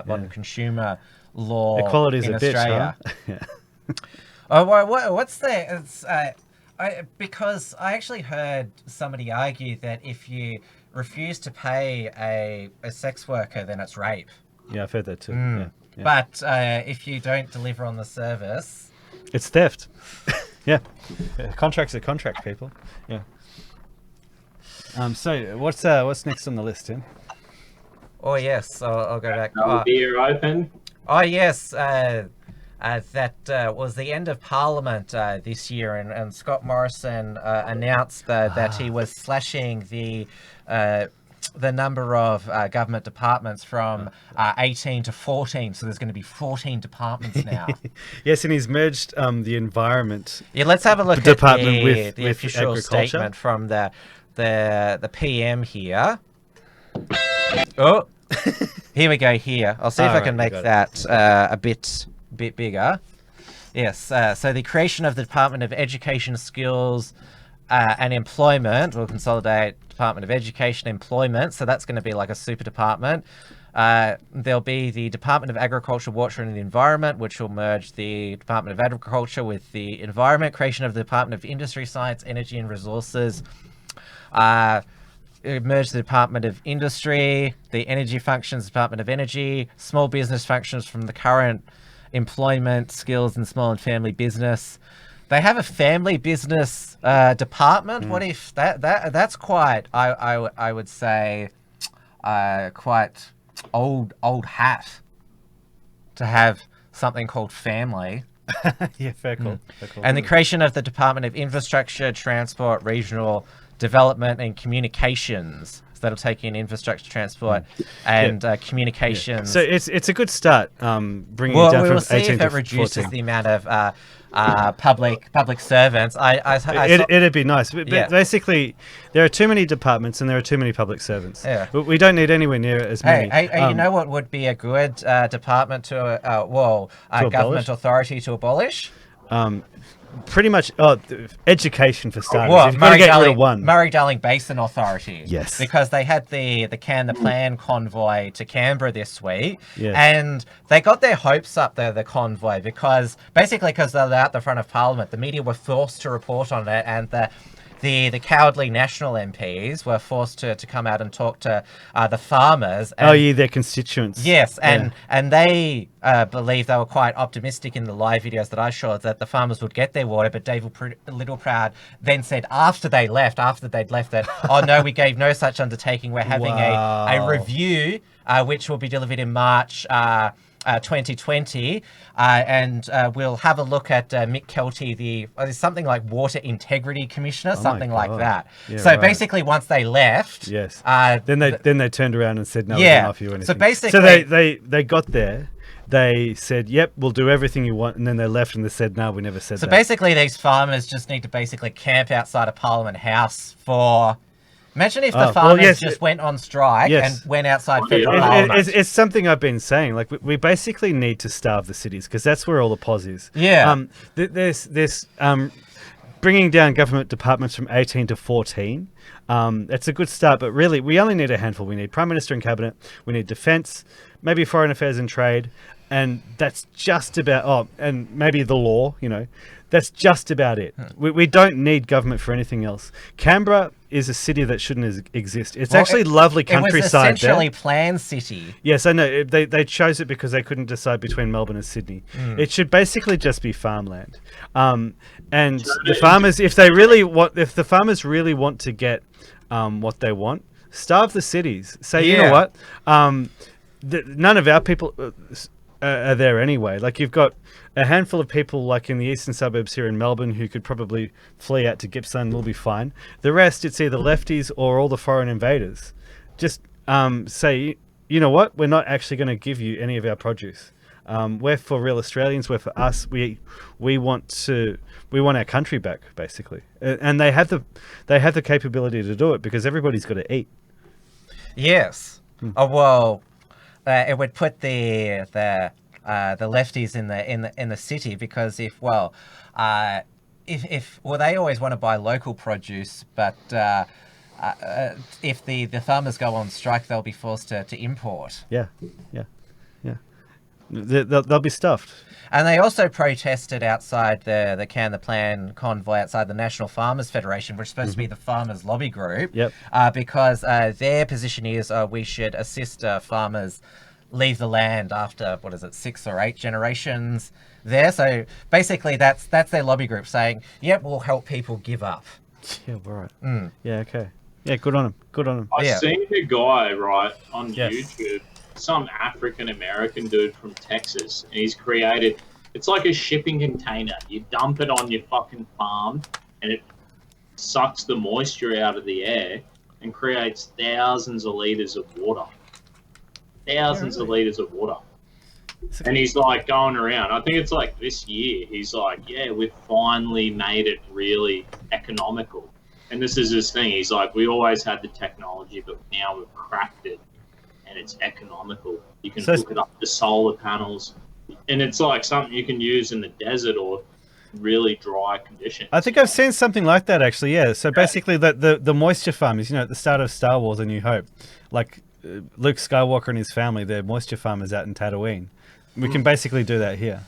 modern consumer law. Equality is in a Australia. Bitch, huh? Yeah. Oh, what's the? It's because I actually heard somebody argue that if you refuse to pay a sex worker, then it's rape. Yeah, I've heard that too. Yeah. Yeah. But if you don't deliver on the service, it's theft. Yeah. Contracts are contract, people. Yeah. So what's next on the list, Tim? Oh yes, I'll go back. Beer open. Oh yes, that was the end of Parliament this year, and Scott Morrison announced that he was slashing the number of government departments from 18 to 14, so there's going to be 14 departments now. Yes, and he's merged the environment. Yeah, let's have a look department at with the official statement from the PM here. Oh, here we go. Here, I'll see if I can make that a bit bigger. Yes. So the creation of the Department of Education, Skills and Employment will consolidate Department of Education Employment, so that's going to be like a super department. There'll be the Department of Agriculture, Water and the Environment, which will merge the Department of Agriculture with the Environment. Creation of the Department of Industry, Science, Energy and Resources. Merge the Department of Industry, the Energy Functions, Department of Energy, Small Business Functions from the current Employment, Skills and Small and Family Business. They have a family business department. What if that's quite? I would say quite old hat to have something called family. Yeah, fair call. And the creation of the Department of Infrastructure, Transport, Regional Development and Communications. So that'll take in infrastructure, transport, and communications. So it's a good start. Bringing it down from 18 to 14. We'll see if it reduces the amount of public servants. It'd be nice. But basically, there are too many departments and there are too many public servants. Yeah. We don't need anywhere near as many. Hey, you know what would be a good department to government authority to abolish? pretty much education for starters. Well, You've got to get rid of one. Murray-Darling Basin Authority. Yes. Because they had the Can the Plan convoy to Canberra this week. Yes. And they got their hopes up there, the convoy, because basically because they're out the front of Parliament, the media were forced to report on it, and the cowardly National MPs were forced to come out and talk to the farmers. And, their constituents. yes, and they believe they were quite optimistic in the live videos that I showed that the farmers would get their water. But David Littleproud then said after they'd left that, oh no, we gave no such undertaking. We're having a review which will be delivered in March 2020, and we'll have a look at Mick Kelty, there's something like Water Integrity Commissioner, something like that. Yeah, so right. basically, once they left, Yes. Then they turned around and said, no, we Yeah. can't offer you anything. So basically- So they got there. They said, yep, we'll do everything you want. And then they left and they said, no, we never said so that. basically these farmers just need to basically camp outside of Parliament House for. Imagine if the farmers just went on strike and went outside federal Parliament. It's something I've been saying. Like, we basically need to starve the cities because that's where all the pos is. Yeah. There's bringing down government departments from 18 to 14. It's a good start, but really, we only need a handful. We need Prime Minister and Cabinet. We need Defence, maybe Foreign Affairs and Trade. And that's just about, and maybe the law, that's just about it. We don't need government for anything else. Canberra is a city that shouldn't exist. It's actually lovely countryside It was essentially planned city. Yes, I know. They chose it because they couldn't decide between Melbourne and Sydney. It should basically just be farmland. And the farmers, if the farmers really want to get what they want, starve the cities. Say, you know what? None of our people are there anyway. Like, you've got a handful of people like in the eastern suburbs here in Melbourne who could probably flee out to Gippsland and will be fine. The rest, it's either lefties or all the foreign invaders. Just say, you know what? We're not actually going to give you any of our produce. We're for real Australians. We're for us. We want our country back, basically. And they have the capability to do it because everybody's got to eat. Yes. Oh well. It would put the lefties in the city because if they always want to buy local produce, but if the farmers go on strike, they'll be forced to import. Yeah. They'll be stuffed. And they also protested outside the Can the Plan convoy outside the National Farmers Federation, which is supposed to be the farmers' lobby group. Yep. Because their position is we should assist farmers leave the land after 6 or 8 generations there. So basically, that's their lobby group saying, "Yep, we'll help people give up." Yeah, right. Yeah, okay. Yeah, good on them. I seen a guy on YouTube. Some African American dude from Texas, and he's created, it's like a shipping container. You dump it on your fucking farm and it sucks the moisture out of the air and creates thousands of liters of water. And he's like going around, I think it's like this year, he's like, yeah, we've finally made it really economical. And this is his thing, he's like, we always had the technology, but now we've cracked it. And it's economical. You can hook it up to solar panels, and it's like something you can use in the desert or really dry conditions. I think I've seen something like that actually. Yeah. So basically, the moisture farmers, at the start of Star Wars: A New Hope, like Luke Skywalker and his family, they're moisture farmers out in Tatooine. We can basically do that here.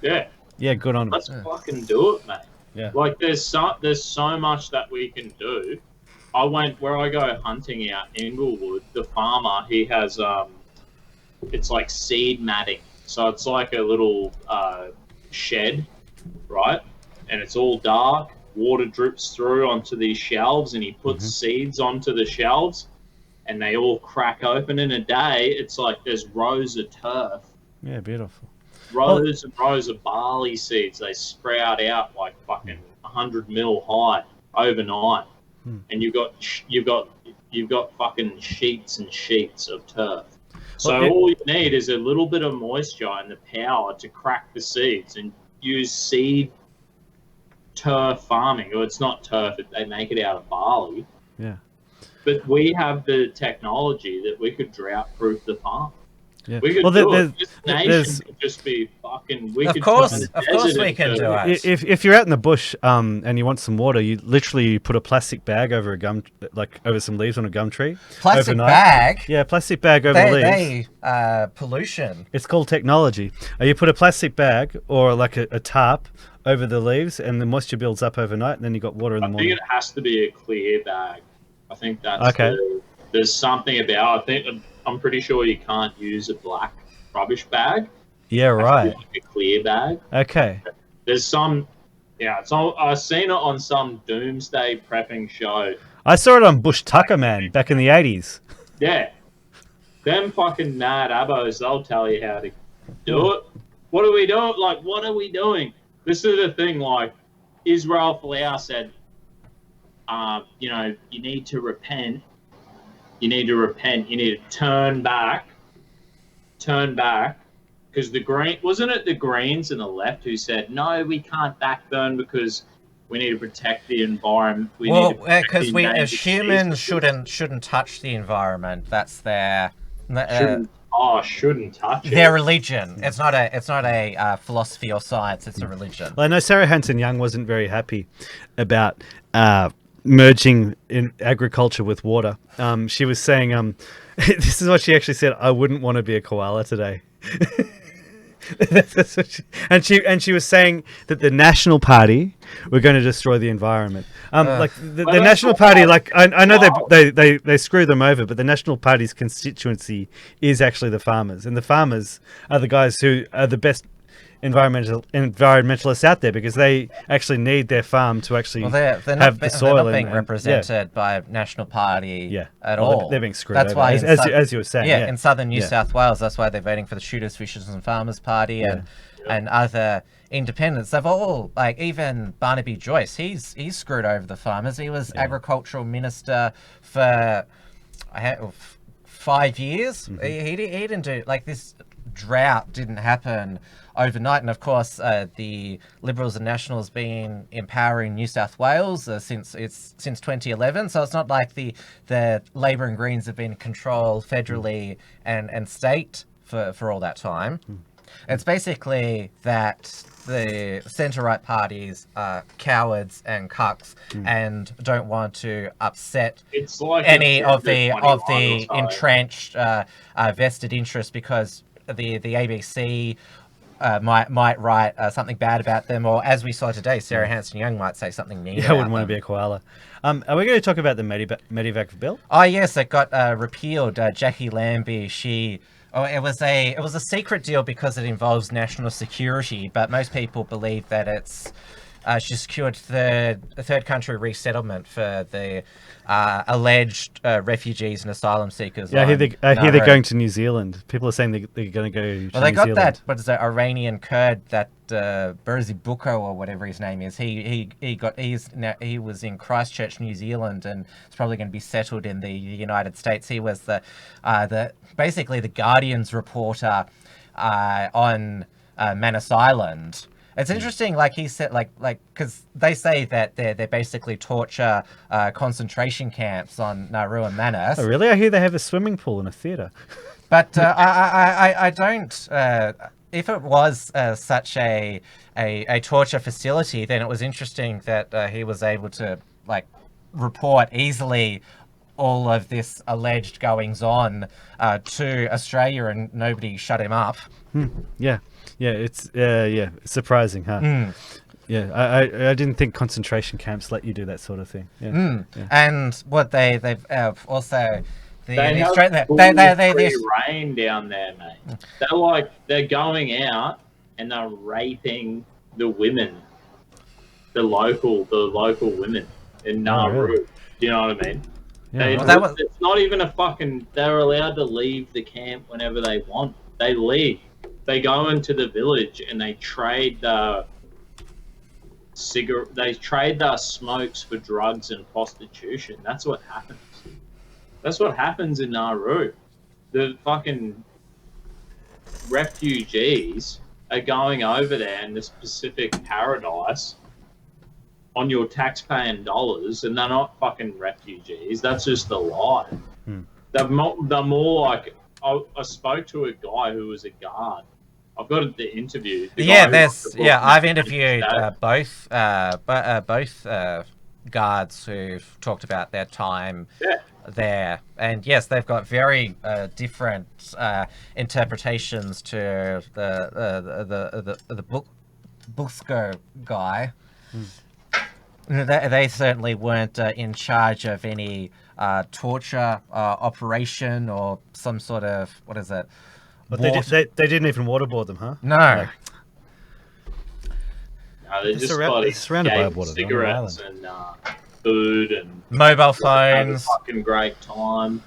Yeah. Yeah. Good on them. Let's fucking do it, mate. Yeah. Like there's so much that we can do. Where I go hunting out Inglewood, the farmer, he has, it's like seed matting. So it's like a little shed, right? And it's all dark. Water drips through onto these shelves and he puts seeds onto the shelves and they all crack open in a day. It's like there's rows of turf. Yeah, beautiful. Rows and rows of barley seeds. They sprout out like fucking 100 mil high overnight. And you've got fucking sheets and sheets of turf. So all you need is a little bit of moisture and the power to crack the seeds and use seed turf farming. Or it's not turf; they make it out of barley. Yeah. But we have the technology that we could drought-proof the farm. Yeah. We could Well, do it. This there's nation could just be fucking. We Of could course, turn the of course desert we can into- do it. if you're out in the bush and you want some water, you literally put a plastic bag over a gum, like over some leaves on a gum tree. Plastic overnight. bag. Yeah, plastic bag over leaves. Pollution. It's called technology. You put a plastic bag or like a tarp over the leaves, and the moisture builds up overnight, and then you got water in the I think morning. it has to be a clear bag. I think that's Okay. there's something about. I'm pretty sure you can't use a black rubbish bag. Yeah, It has to be right. like a clear bag. Okay. There's some. Yeah, I've seen it on some doomsday prepping show. I saw it on Bush Tucker, man, back in the 80s. Yeah, them fucking mad abos. They'll tell you how to do it. What are we doing? Like, what are we doing? This is the thing. Like, Israel Folau said, you need to repent. You need to repent. You need to turn back. Because wasn't it the Greens and the left who said, no, we can't backburn because we need to protect the environment. Because we as humans shouldn't touch the environment. That's their shouldn't touch it. their religion. It's not a philosophy or science. It's a religion. Well, I know Sarah Hanson-Young wasn't very happy about merging in agriculture with water. She was saying, this is what she actually said: "I wouldn't want to be a koala today." That's what she was saying that the National Party were going to destroy the environment. Like the National Party, like I know they screw them over, but the National Party's constituency is actually the farmers, and the farmers are the guys who are the best environmentalists out there because they actually need their farm to actually have the soil. They're not being represented by a National Party at all. They're being screwed that's over, why as you were saying. Yeah, in southern New South Wales, that's why they're voting for the Shooters, Fishers and Farmers Party and other independents. They've all, like, even Barnaby Joyce, he's screwed over the farmers. He was agricultural minister for 5 years. Mm-hmm. He didn't do, like, this drought didn't happen overnight, and of course the Liberals and Nationals been empowering New South Wales since 2011, so it's not like the Labor and Greens have been in control federally and state for all that time. It's basically that the centre-right parties are cowards and cucks and don't want to upset any of the entrenched vested interests, because the ABC might write something bad about them, or as we saw today, Sarah Hanson-Young might say something mean. Yeah, I wouldn't want to be a koala. Are we going to talk about the Medivac bill? Oh yes, it got repealed. Jackie Lambie, it was a secret deal because it involves national security, but most people believe that it's she secured the third country resettlement for the alleged refugees and asylum seekers. Yeah, I hear they're going to New Zealand. People are saying they're going to go to New Zealand. Well, they got that. What is that Iranian Kurd, that Berzi Buko or whatever his name is? He was in Christchurch, New Zealand, and it's probably going to be settled in the United States. He was basically the Guardian's reporter on Manus Island. It's interesting, like he said, like because they say that they're basically torture concentration camps on Nauru and Manus. Oh, really? I hear they have a swimming pool and a theatre. But I don't. If it was such a torture facility, then it was interesting that he was able to report easily all of this alleged goings on to Australia, and nobody shut him up. Yeah, it's surprising, huh? Yeah, I didn't think concentration camps let you do that sort of thing. Yeah. And what they've also they have free reign down there, mate. They're going out and they're raping the women, the local women in Nauru. really? Do you know what I mean? Yeah, It's not even a fucking. They're allowed to leave the camp whenever they want. They leave. They go into the village and they trade the smokes for drugs and prostitution. That's what happens. That's what happens in Nauru. The fucking refugees are going over there in this Pacific paradise on your taxpaying dollars, and they're not fucking refugees. That's just a lie. They're more like I spoke to a guy who was a guard. I've got the interview. The Yeah, guy who wrote the book I've mentioned interviewed that. both guards who've talked about their time Yeah. there, and yes, they've got very different interpretations to the Busco guy. They certainly weren't in charge of any torture operation or some sort of, what is it? But they didn't even waterboard them, huh? No. No, they're just like surrounded by gave water, cigarettes and food and Mobile have a phones. fucking great time.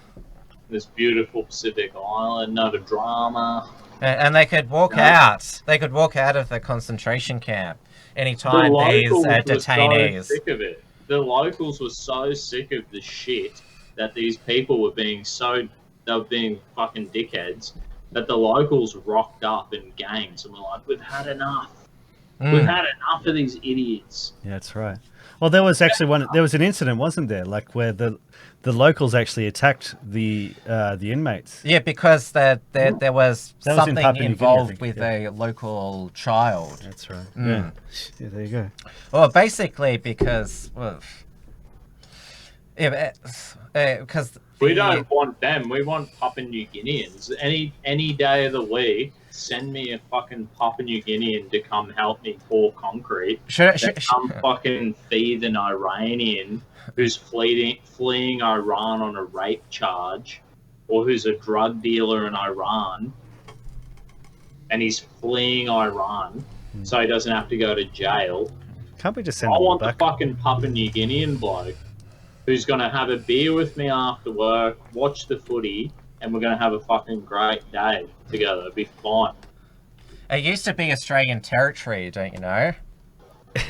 This beautiful Pacific island, not a drama. And they could walk out. They could walk out of the concentration camp anytime these detainees. So sick of it. The locals were so sick of the shit that these people were being fucking dickheads, that the locals rocked up in gangs and were like, "We've had enough. We've had enough of these idiots." Yeah, that's right. Well, there was actually there was an incident, wasn't there? Like where the locals actually attacked the inmates. Yeah, because there was That was in something Papua New Guinea, I involved think, with yeah. a local child. That's right. Yeah, there you go. Well, basically because, because We don't want them. We want Papua New Guineans. Any day of the week, send me a fucking Papua New Guinean to come help me pour concrete. Some fucking feed an Iranian who's fleeing Iran on a rape charge, or who's a drug dealer in Iran, and he's fleeing Iran so he doesn't have to go to jail. Can't we just send I them want back? the fucking Papua New Guinean bloke who's going to have a beer with me after work, watch the footy, and we're going to have a fucking great day together. It'll be fine. it used to be Australian territory, don't you know?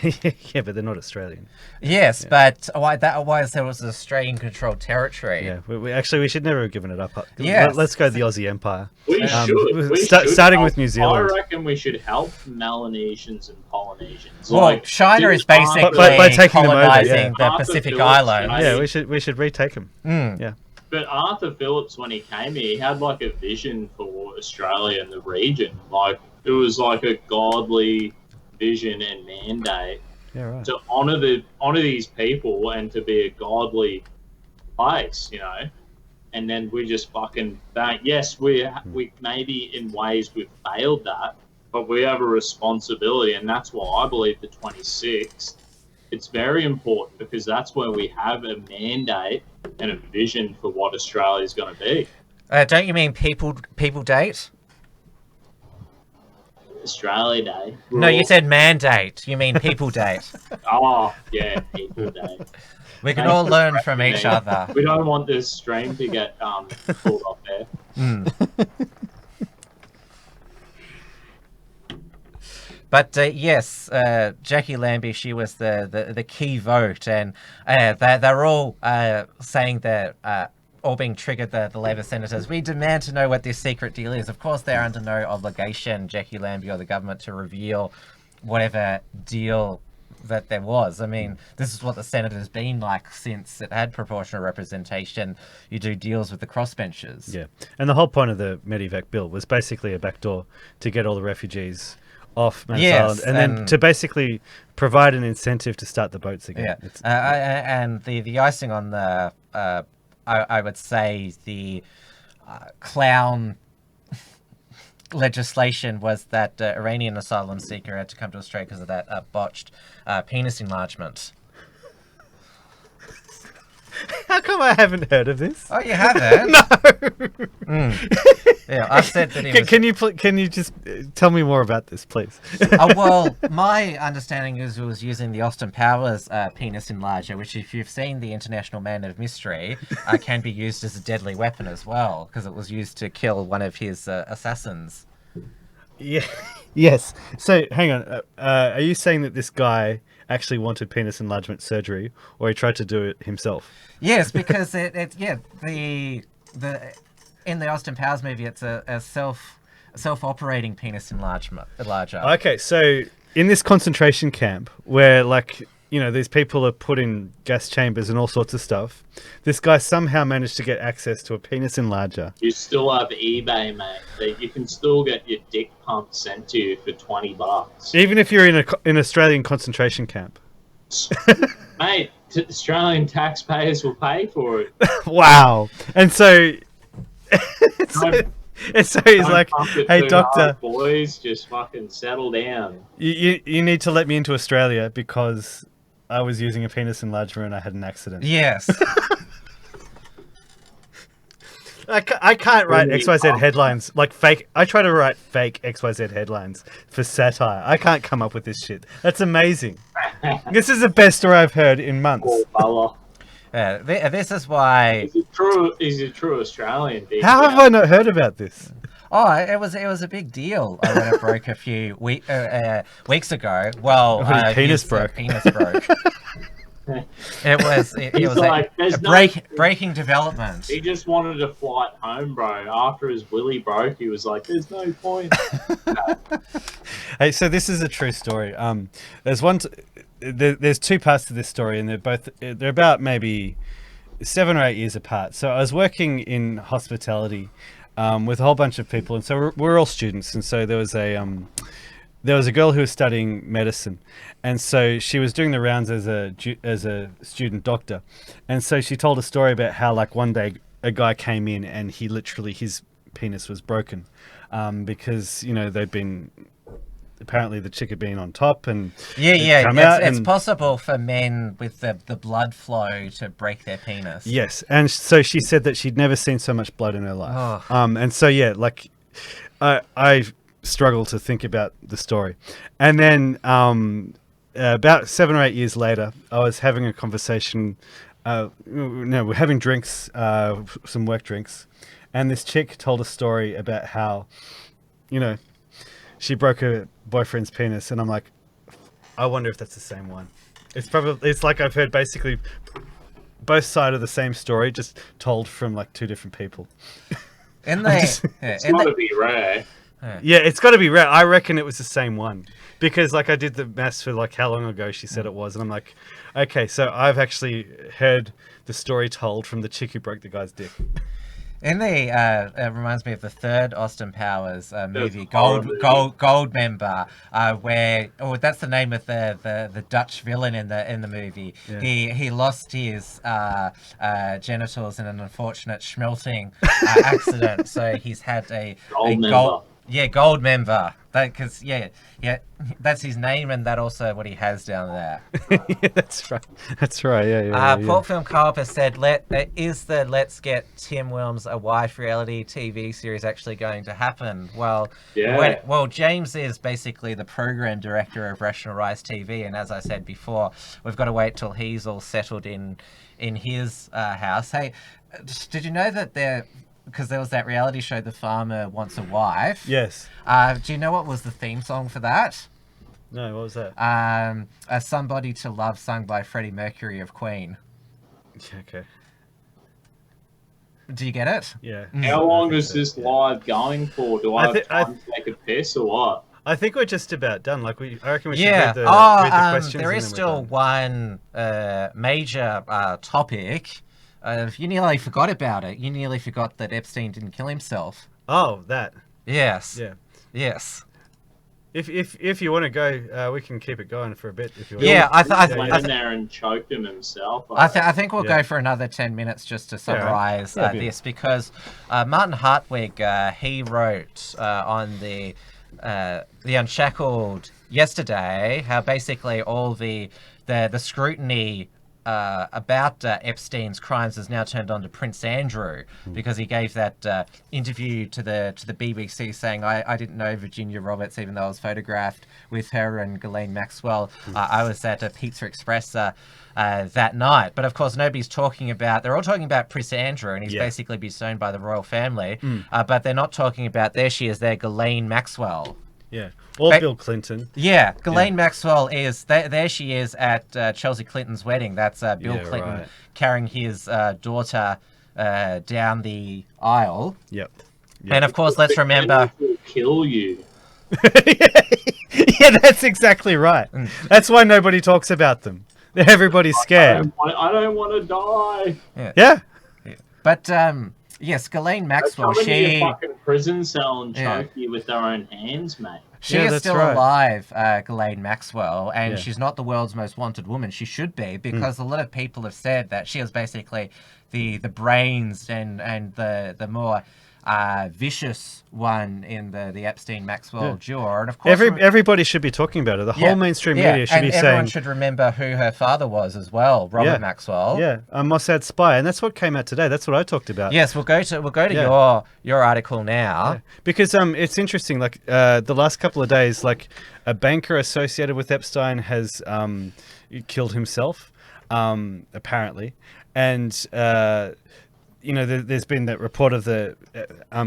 Yeah, but they're not Australian. Yes, but why there was an Australian-controlled territory. Yeah, we should never have given it up. Yes. Let's go the Aussie Empire. We should. We starting should with New Zealand. I reckon we should help Melanesians and Polynesians. Well, China is basically by taking them over, colonizing yeah. the Pacific Phillips, Islands. Yeah, we should retake them. Yeah. But Arthur Phillips, when he came here, he had like a vision for Australia and the region. Like it was like a godly vision and mandate to honor these people and to be a godly place, you know. And then we just fucking bang. Yes, we maybe in ways we've failed that, but we have a responsibility, and that's why I believe the 26th. It's very important because that's where we have a mandate and a vision for what Australia is going to be. Don't you mean people date? Australia Day. No, you said mandate. You mean people date. Oh, yeah, people day. We can all learn from each other. We don't want this stream to get pulled off there. But yes, Jackie Lambie, she was the key vote, and they're all saying that, all being triggered, the Labor senators, we demand to know what this secret deal is. Of course, they're under no obligation, Jackie Lambie or the government, to reveal whatever deal that there was. I mean, this is what the Senate has been like since it had proportional representation. You do deals with the crossbenchers. Yeah, and the whole point of the Medevac bill was basically a backdoor to get all the refugees off Manus Island, and then to basically provide an incentive to start the boats again. Yeah, and the icing on the, I would say, the clown legislation was that Iranian asylum seeker had to come to Australia because of that botched penis enlargement. How come I haven't heard of this? Oh, you haven't? No. Yeah, I've said that. Can you just tell me more about this, please? Well, my understanding is it was using the Austin Powers penis enlarger, which, if you've seen The International Man of Mystery, can be used as a deadly weapon as well, because it was used to kill one of his assassins. Yeah. Yes. So, hang on. Are you saying that this guy actually wanted penis enlargement surgery, or he tried to do it himself? Yes, because the in the Austin Powers movie, it's a self-operating penis enlarger. Okay, so in this concentration camp where, like, these people are put in gas chambers and all sorts of stuff. This guy somehow managed to get access to a penis enlarger. You still have eBay, mate. That you can still get your dick pump sent to you for $20. Even if you're in an Australian concentration camp. Mate, Australian taxpayers will pay for it. Wow. And so... And so he's like, "Hey, doctor, boys, just fucking settle down. You need to let me into Australia because I was using a penis enlarger and I had an accident." Yes. I can't write XYZ headlines like fake. I try to write fake XYZ headlines for satire. I can't come up with this shit. That's amazing. This is the best story I've heard in months. This is why. Is it true Australian? How have I not heard about this? Oh, it was a big deal when it broke a few weeks ago. Well, his penis broke. Penis broke. It was like, a breaking development. He just wanted to fly home, bro. After his willy broke, he was like, "There's no point." Hey, so this is a true story. There's two parts to this story, and they're about maybe 7 or 8 years apart. So I was working in hospitality with a whole bunch of people, and so we're all students. And so there was a girl who was studying medicine, and so she was doing the rounds as a student doctor, and so she told a story about how like one day a guy came in and his penis was broken because they'd been. Apparently the chick had been on top and it's possible for men with the blood flow to break their penis. Yes, and so she said that she'd never seen so much blood in her life. And so I struggle to think about the story. And then about 7 or 8 years later, I was having a conversation. We're having drinks, some work drinks, and this chick told a story about how, she broke her boyfriend's penis, and I'm like, I wonder if that's the same one. It's like I've heard basically both sides of the same story, just told from like two different people. It's got to be rare. Yeah, it's got to be rare. I reckon it was the same one because like I did the maths for like how long ago she said it was, and I'm like, okay, so I've actually heard the story told from the chick who broke the guy's dick. In the it reminds me of the third Austin Powers movie, Goldmember, where that's the name of the Dutch villain in the movie. Yeah. He lost his genitals in an unfortunate schmelting accident, so he's had a Goldmember. Because that's his name, and that also what he has down there. Yeah, that's right. Yeah. Port Film Co-op has said, Let's Get Tim Wilms a Wife reality TV series actually going to happen? Well, James is basically the program director of Rational Rise TV, and as I said before, we've got to wait till he's all settled in his house. Hey, did you know that because there was that reality show, The Farmer Wants a Wife. Yes. Do you know what was the theme song for that? No, what was that? Somebody to Love, sung by Freddie Mercury of Queen. Okay. Do you get it? Yeah. How long is this live going for? Do I have time to take a piss or what? I think we're just about done. I reckon we should read the questions. There is still one major topic. You nearly forgot about it. You nearly forgot that Epstein didn't kill himself. Oh, that. Yes. Yeah. Yes. If you want to go, we can keep it going for a bit. If you want. Yeah, I went in there and choked him himself. I think we'll go for another 10 minutes just to summarize this, because Martin Hartwig he wrote on the Unshackled yesterday how basically all the scrutiny about Epstein's crimes has now turned on to Prince Andrew, because he gave that interview to the BBC saying, I didn't know Virginia Roberts, even though I was photographed with her and Ghislaine Maxwell. I was at a Pizza Express that night. But of course, they're all talking about Prince Andrew, and he's basically been disowned by the royal family. But they're not talking about, there she is there, Ghislaine Maxwell. Yeah, or Bill Clinton. Yeah, Ghislaine Maxwell is there. She is at Chelsea Clinton's wedding. That's Bill Clinton carrying his daughter down the aisle. Yep. And of course, let's remember. Will kill you. Yeah, that's exactly right. That's why nobody talks about them. Everybody's scared. I don't want to die. Yeah. But yes, Ghislaine Maxwell, Come into she your fucking prison cell and choke you with their own hands, mate. she Yeah, is that's still right. alive, Ghislaine Maxwell, and Yeah. she's not the world's most wanted woman. She should be, because a lot of people have said that she was basically the brains and the more vicious one in the Epstein-Maxwell duo. And of course, Everybody should be talking about it. The whole mainstream media should and be everyone saying, should remember who her father was as well, Robert Maxwell. yeah, a Mossad spy, and that's what came out today. That's what I talked about. Yes, we'll go to Yeah. your article now. Yeah. Because it's interesting. Like the last couple of days, like a banker associated with Epstein has killed himself, apparently, and there's been that report of the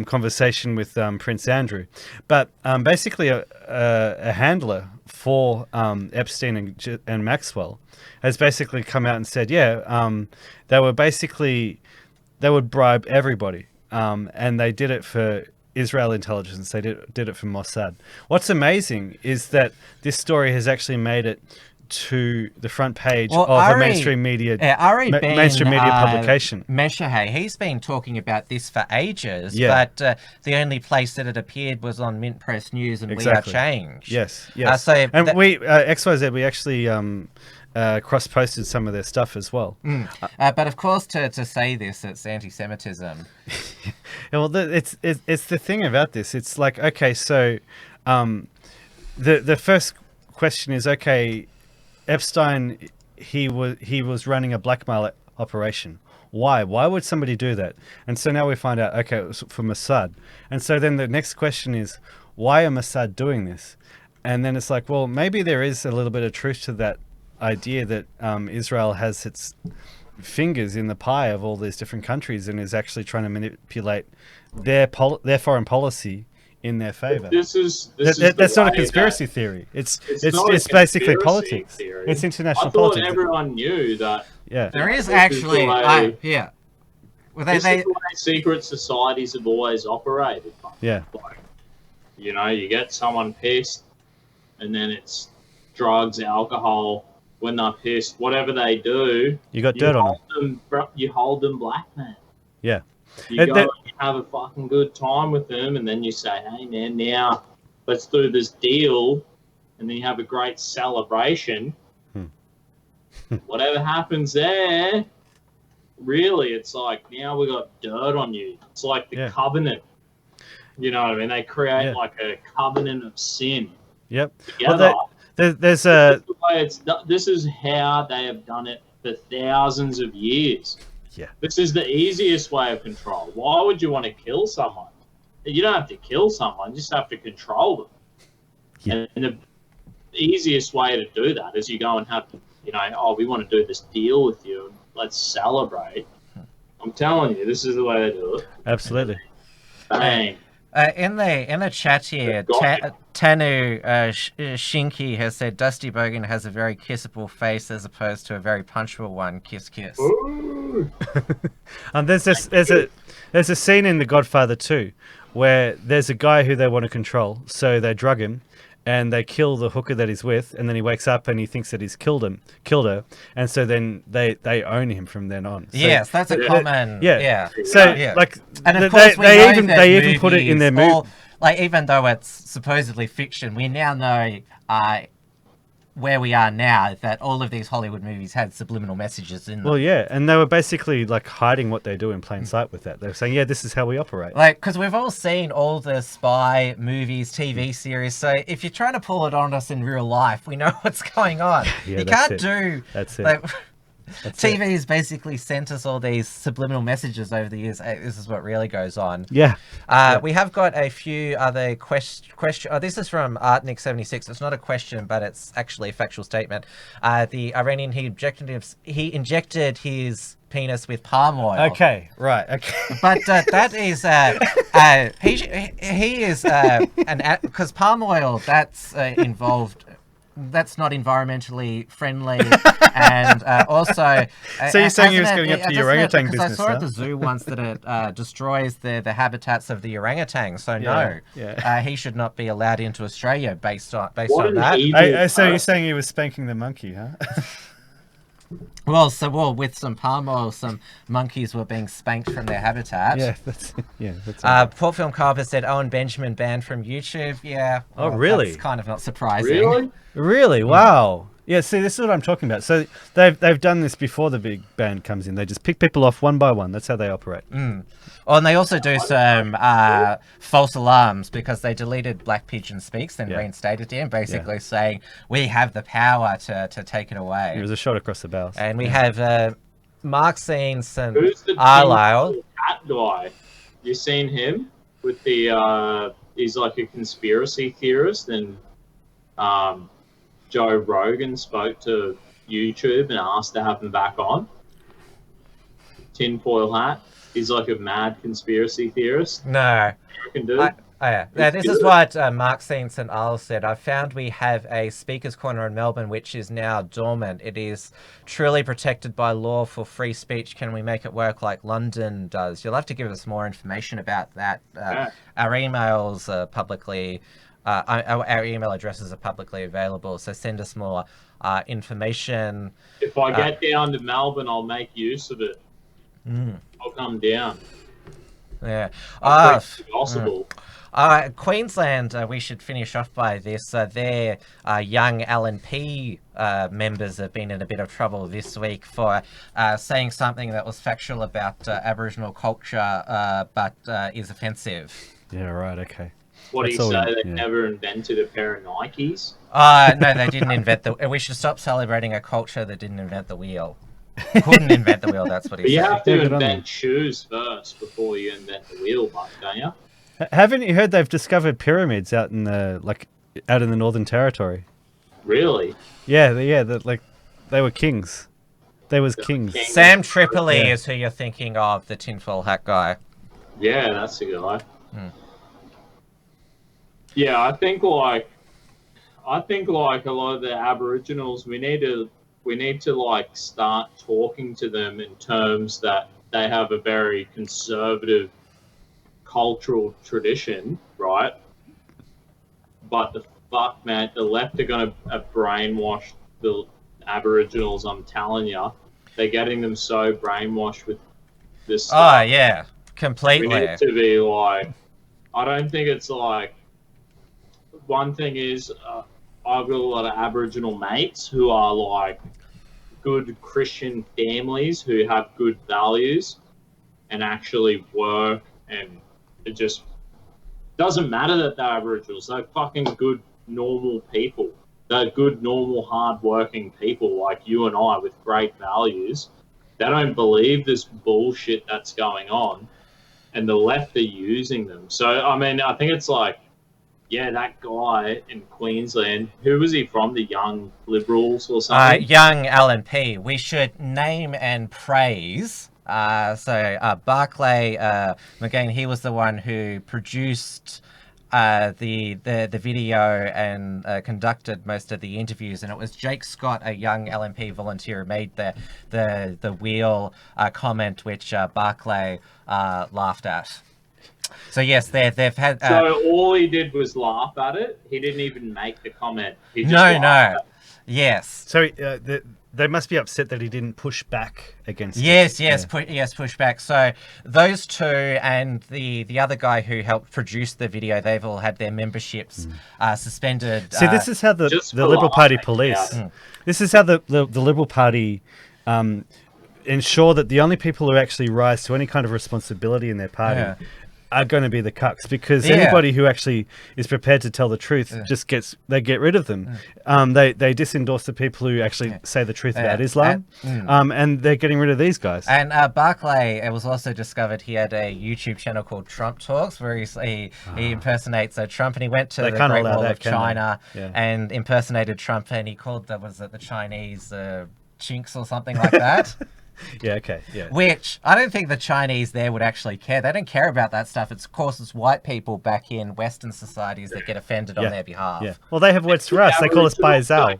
conversation with Prince Andrew, but basically a handler for Epstein and Maxwell has basically come out and said, they would bribe everybody, and they did it for Israel intelligence. They did it for Mossad. What's amazing is that this story has actually made it to the front page of a mainstream media mainstream media publication. Meshahay, he's been talking about this for ages, Yeah. but the only place that it appeared was on Mint Press News and Exactly. We Are Change. Yes. And we XYZ, we actually cross-posted some of their stuff as well. But of course, to say this, it's anti-Semitism. Well, it's the thing about this. It's like, okay, so the first question is, okay, Epstein, he was running a blackmail operation. Why? Why would somebody do that? And so now we find out, okay, it was for Mossad. And so then the next question is, why are Mossad doing this? And then it's like, well, maybe there is a little bit of truth to that idea that Israel has its fingers in the pie of all these different countries and is actually trying to manipulate their foreign policy in their favor. That's not a conspiracy theory. It's basically politics. Theory. It's international I thought politics. everyone knew that. Yeah. There is This actually, is the way- Well, This is the way secret societies have always operated. Yeah. Like, you get someone pissed, and then it's drugs, alcohol. When they're pissed, whatever they do, You got dirt on them. You hold them black, man. Yeah. You go and you have a fucking good time with them, and then you say, hey, man, now let's do this deal, and then you have a great celebration. Whatever happens there, really, it's like, now we got dirt on you. It's like the covenant. You know what I mean? They create like a covenant of sin. Yep. Together. Well, there's a... This is how they have done it for thousands of years. Yeah. This is the easiest way of control. Why would you want to kill someone? You don't have to kill someone, you just have to control them. Yeah. And the easiest way to do that is you go and have, we want to do this deal with you. Let's celebrate. I'm telling you, this is the way they do it. Absolutely. Bang. In the chat here, Tanu Shinky has said Dusty Bogan has a very kissable face as opposed to a very punchable one. Kiss, kiss. There's a scene in The Godfather 2 where there's a guy who they want to control, so they drug him and they kill the hooker that he's with, and then he wakes up and he thinks that he's killed her, and so then they own him from then on. So, yes, that's a common. So like, and of course they even put it in their movie. Like, even though it's supposedly fiction, we now know where we are now, that all of these Hollywood movies had subliminal messages in them. Well, yeah, and they were basically like hiding what they do in plain sight with that. They were saying, yeah, this is how we operate. Like, because we've all seen all the spy movies, TV series, so if you're trying to pull it on us in real life, we know what's going on. Yeah, you that's can't it. do... That's it. Like, That's TV it. has basically sent us all these subliminal messages over the years. Hey, this is what really goes on. Yeah. We have got a few other questions. Oh, this is from Artnik76. It's not a question, but it's actually a factual statement. The Iranian, he injected his penis with palm oil. Okay. Right. Okay. But that is he is because palm oil that's involved. That's not environmentally friendly, and also. So you're saying he was hasn't going it- up to the doesn't it- orangutan because business? I saw huh? at the zoo once that it destroys the habitats of the orangutan. So Yeah, no, yeah. he should not be allowed into Australia based What on an that. evil So you're person. saying he was spanking the monkey, huh? Well, with some palm oil, some monkeys were being spanked from their habitat. That's Port Film Carver said Owen Benjamin banned from YouTube. Yeah. Oh, really? That's kind of not surprising. Really? really wow. Yeah, see, this is what I'm talking about. So they've done this before the big ban comes in. They just pick people off one by one. That's how they operate. Oh, and they also do some false alarms because they deleted Black Pigeon Speaks, then reinstated him, basically saying we have the power to take it away. It was a shot across the bows. And we have Mark Scenes and Who's the Arlisle. hat guy? You seen him with the? He's like a conspiracy theorist, and Joe Rogan spoke to YouTube and asked to have him back on. Tinfoil hat. He's like a mad conspiracy theorist. No. American dude. This is what Mark Scenes and Arl said. I found we have a speaker's corner in Melbourne which is now dormant. It is truly protected by law for free speech. Can we make it work like London does? You'll have to give us more information about that. Our emails are publicly... our email addresses are publicly available, so send us more information. If I get down to Melbourne, I'll make use of it. I'll come down. Yeah. Possible. Queensland, we should finish off by this. Their young LNP members have been in a bit of trouble this week for saying something that was factual about Aboriginal culture, but is offensive. Yeah, right, okay. What do you say? They never invented a pair of Nikes? No, they didn't invent we should stop celebrating a culture that didn't invent the wheel. Couldn't invent the wheel, that's what he said. You have to invent shoes first before you invent the wheel, don't you? Haven't you heard they've discovered pyramids out in the Northern Territory? Really? Yeah, they were kings. They was kings. Sam Tripoli is who you're thinking of, the tinfoil hat guy. Yeah, that's the guy. Yeah, I think like a lot of the Aboriginals, we need to like start talking to them in terms that they have a very conservative cultural tradition, right? But the fuck, man, the left are gonna brainwash the Aboriginals. I'm telling you, they're getting them so brainwashed with this stuff. Oh yeah, completely. We need to be like, I don't think it's like. One thing is, I've got a lot of Aboriginal mates who are like good Christian families who have good values and actually work, and it just doesn't matter that they're Aboriginals. They're fucking good, normal people. They're good, normal, hard-working people like you and I with great values. They don't believe this bullshit that's going on, and the left are using them. So, I mean, I think it's like, yeah, that guy in Queensland, who was he from? The Young Liberals or something? Young LNP. We should name and praise. Barclay McGain, he was the one who produced the video and conducted most of the interviews, and it was Jake Scott, a young LNP volunteer, who made the wheel comment, which Barclay laughed at. So yes, they've had. So all he did was laugh at it. He didn't even make the comment. He just no. Yes. So they must be upset that he didn't push back against. Push back. So those two and the other guy who helped produce the video, they've all had their memberships suspended. See, this is how the Liberal Party police. Yeah. This is how the Liberal Party ensure that the only people who actually rise to any kind of responsibility in their party are going to be the cucks, because anybody who actually is prepared to tell the truth they get rid of them. They disendorse the people who actually say the truth about Islam, and they're getting rid of these guys. And Barclay, it was also discovered he had a YouTube channel called Trump Talks, where he impersonates Trump, and he went to the Great Wall of China and impersonated Trump, and he called the Chinese chinks or something like that. Yeah, okay, yeah. Which, I don't think the Chinese there would actually care. They don't care about that stuff. It's, of course, it's white people back in Western societies that get offended on their behalf. Yeah. Well, they have words for us. They call us Baizal.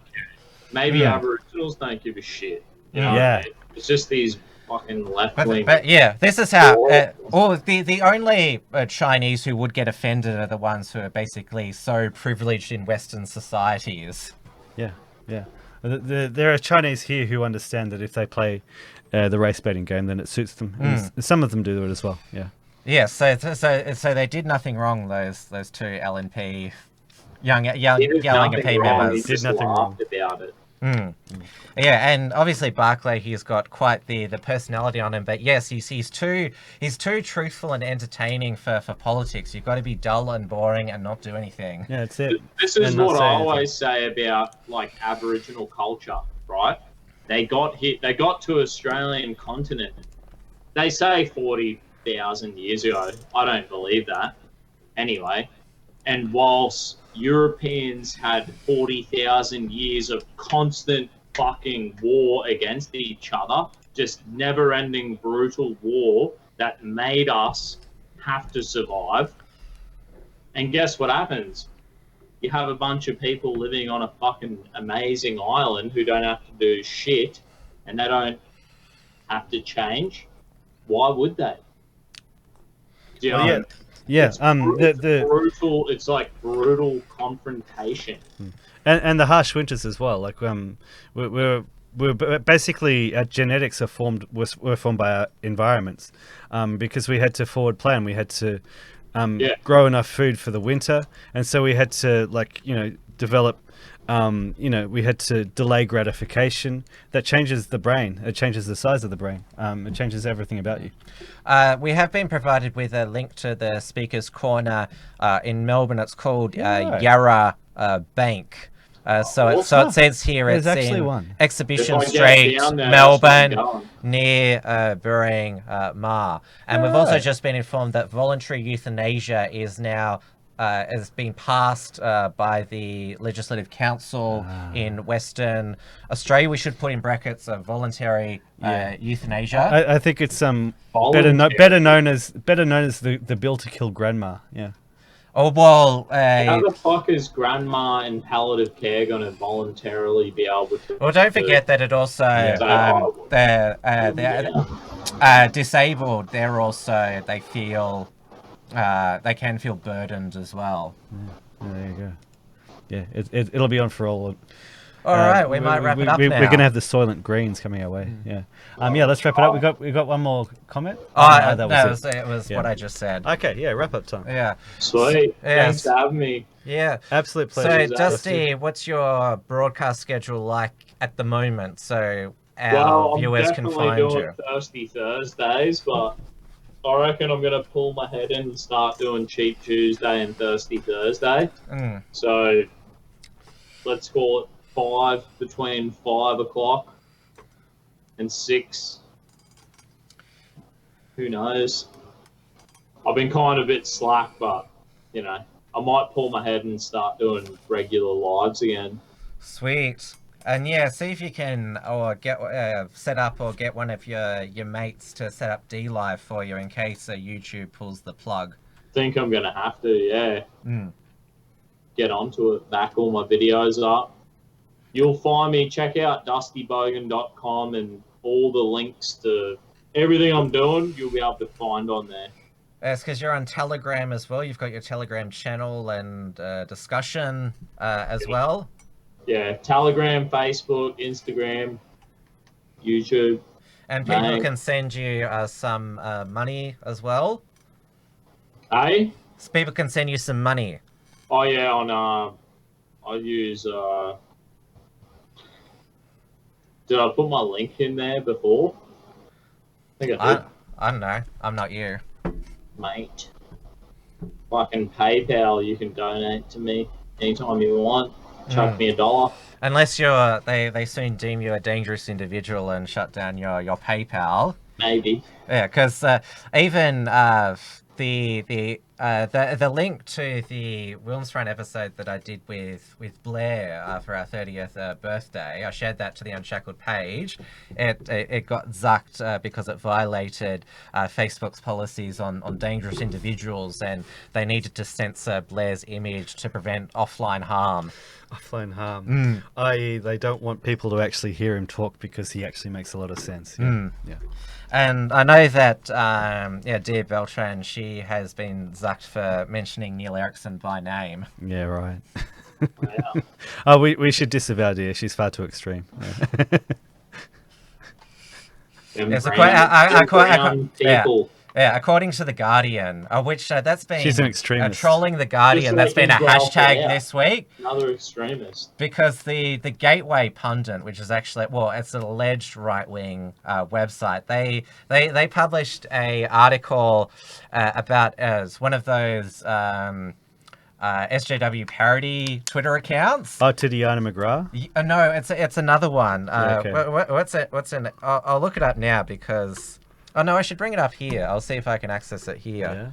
Maybe Aboriginals don't give a shit. You know what I mean? It's just these fucking left-wing... But yeah, this is how... the only Chinese who would get offended are the ones who are basically so privileged in Western societies. Yeah, yeah. There are Chinese here who understand that if they play the race baiting game, then it suits them. And some of them do it as well. Yeah. Yeah, so they did nothing wrong. Those two LNP young MP members Did nothing wrong about it. Yeah, and obviously Barclay, he's got quite the personality on him. But yes, he's too truthful and entertaining for politics. You've got to be dull and boring and not do anything. Yeah, that's it. This is what I always say about like Aboriginal culture, right? They got to Australian continent. They say 40,000 years ago. I don't believe that. Anyway, and whilst Europeans had 40,000 years of constant fucking war against each other, just never-ending brutal war that made us have to survive. And guess what happens? You have a bunch of people living on a fucking amazing island who don't have to do shit, and they don't have to change. Why would they? Do you know? Yeah, brutal. It's like brutal confrontation, and the harsh winters as well. Like we're basically our genetics were formed by our environments, because we had to forward plan. We had to grow enough food for the winter, and so we had to develop. We had to delay gratification. That changes the brain. It changes the size of the brain. It changes everything about you. We have been provided with a link to the Speaker's Corner in Melbourne. It's called Yarra Bank. So it says here it's in Exhibition Street, Melbourne, near Burang Ma. And we've also just been informed that voluntary euthanasia is now has been passed by the Legislative Council in Western Australia. We should put in brackets voluntary euthanasia. I think it's better known as the bill to kill grandma. Yeah. Oh well. How the fuck is grandma in palliative care going to voluntarily be able to? Well, don't forget that it also they're disabled. They're also they can feel burdened as well. Yeah, there you go. Yeah, it'll be on for all. All right, we might wrap it up now. We're going to have the Soylent Greens coming our way. Yeah. Let's wrap it up. We got one more comment. It was what I just said. Okay, yeah, wrap up time. Yeah. Sweet. Thanks for having me. Yeah. Absolute pleasure. So, Dusty, what's your broadcast schedule like at the moment? So our viewers can find you. I'm definitely doing Thirsty Thursdays, but I reckon I'm going to pull my head in and start doing Cheap Tuesday and Thirsty Thursday. So let's call it between 5 o'clock and 6. Who knows? I've been kind of a bit slack, but, I might pull my head and start doing regular lives again. Sweet. And see if you can get set up or get one of your mates to set up D Live for you in case YouTube pulls the plug. I think I'm going to have to, get onto it, back all my videos up. You'll find me, check out dustybogan.com, and all the links to everything I'm doing, you'll be able to find on there. It's because you're on Telegram as well. You've got your Telegram channel and discussion as well. Yeah, Telegram, Facebook, Instagram, YouTube. And people can send you some money as well. Hey? People can send you some money. Oh yeah, I use did I put my link in there before? I think I did. I don't know. I'm not you. Mate. Fucking PayPal, you can donate to me anytime you want. Chuck me $1. Unless they soon deem you a dangerous individual and shut down your PayPal. Maybe. Yeah, because even the link to the Wilms Run episode that I did with Blair for our 30th birthday, I shared that to the Unshackled page. It got zucked because it violated Facebook's policies on dangerous individuals, and they needed to censor Blair's image to prevent offline harm. Offline harm, i.e. they don't want people to actually hear him talk because he actually makes a lot of sense. Yeah. And I know that, dear Beltran, she has been zucked for mentioning Neil Erickson by name. Yeah, right. Wow. Oh, we should disavow Dia. She's far too extreme. Them There's a brown- quite, them brown people. Yeah, according to The Guardian, which that's been She's an extremist. trolling The Guardian. Just That's so they been a can go off the hashtag air. this week Another extremist. because the Gateway Pundit, which is actually it's an alleged right wing website, they published a article about as one of those SJW parody Twitter accounts. Oh, Tidiana McGrath? No, it's another one. Yeah, okay. What's it? What's in it? I'll look it up now because. Oh no, I should bring it up here. I'll see if I can access it here. Yeah.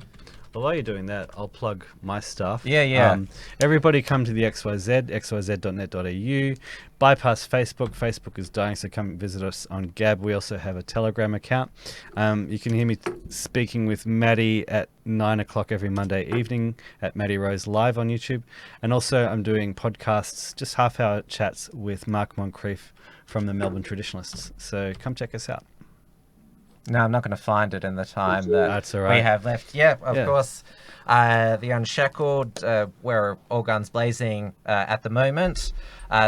Well, while you're doing that, I'll plug my stuff. Yeah. Everybody come to the XYZ, xyz.net.au. Bypass Facebook. Facebook is dying, so come visit us on Gab. We also have a Telegram account. You can hear me speaking with Maddie at 9 o'clock every Monday evening at Maddie Rose Live on YouTube. And also I'm doing podcasts, just half-hour chats with Mark Moncrief from the Melbourne Traditionalists. So come check us out. No, I'm not going to find it in the time that That's all right. we have left. Yeah, of course. The Unshackled, we're all guns blazing at the moment.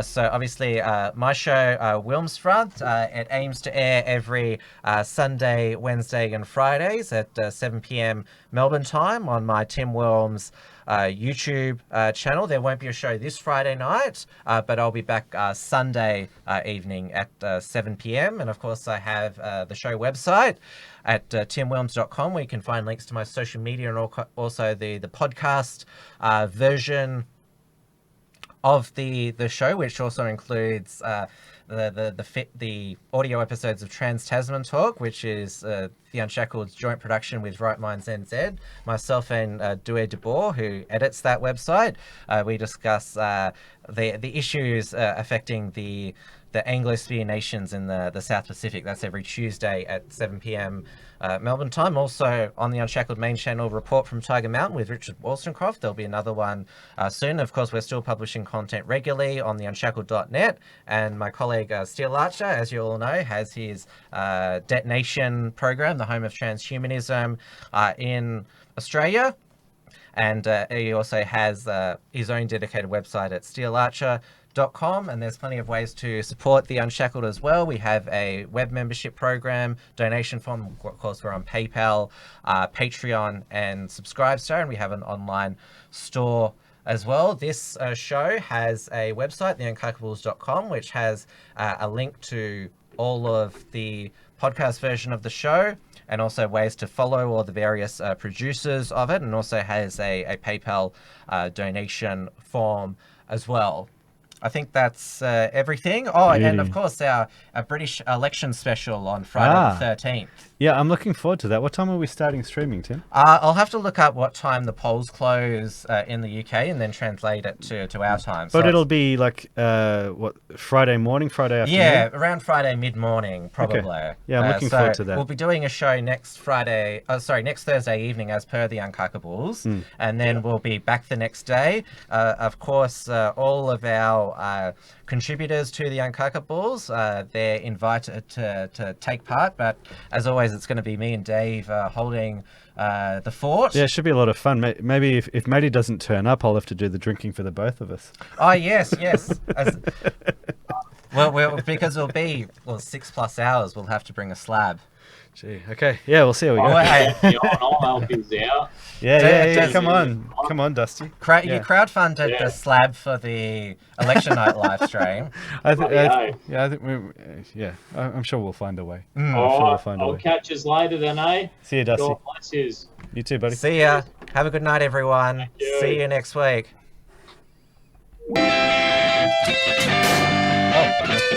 So obviously my show, Wilms Front, it aims to air every Sunday, Wednesday and Fridays at 7 p.m. Melbourne time on my Tim Wilms YouTube channel. There won't be a show this Friday night, but I'll be back Sunday evening at 7 p.m. And of course I have the show website at timwilms.com where you can find links to my social media and also the podcast version of the show, which also includes the audio episodes of Trans Tasman Talk, which is the Unshackled's joint production with Right Minds NZ, myself and Douay de Boer, who edits that website. We discuss the issues affecting the Anglosphere nations in the South Pacific. That's every Tuesday at 7 p.m. Melbourne time. Also on the Unshackled main channel, Report from Tiger Mountain with Richard Wollstonecroft. There'll be another one soon. Of course, we're still publishing content regularly on the unshackled.net. And my colleague Steel Archer, as you all know, has his Detonation program, the home of transhumanism in Australia. And he also has his own dedicated website at steelarcher.com, and there's plenty of ways to support the Unshackled as well. We have a web membership program, donation form. Of course, we're on PayPal, Patreon, and Subscribestar, and we have an online store as well. This show has a website, theuncockables.com, which has a link to all of the podcast version of the show, and also ways to follow all the various producers of it, and also has a PayPal donation form as well. I think that's everything. Oh, and of course our British election special on Friday the 13th. Yeah, I'm looking forward to that. What time are we starting streaming, Tim? I'll have to look up what time the polls close in the UK and then translate it to our time. But it'll be like, Friday morning, Friday afternoon? Yeah, around Friday mid-morning, probably. Okay. Yeah, I'm looking forward to that. We'll be doing a show next Thursday evening as per the Uncuckables, and then we'll be back the next day. Of course, all of our contributors to the Uncuckables, they're invited to take part, but as always, it's going to be me and Dave holding the fort. Yeah, it should be a lot of fun. Maybe if Maddie doesn't turn up, I'll have to do the drinking for the both of us. Oh, yes. Well, because it'll be 6+ hours, we'll have to bring a slab. Gee, okay. Yeah, we'll see how we go. I'll help you out. Yeah. Come on, Dusty. You crowdfunded the slab for the election night live stream. I'm sure we'll find a way. I'll catch you later then, eh? See you, Dusty. God bless you. You too, buddy. See ya. Have a good night, everyone. See you next week. Oh.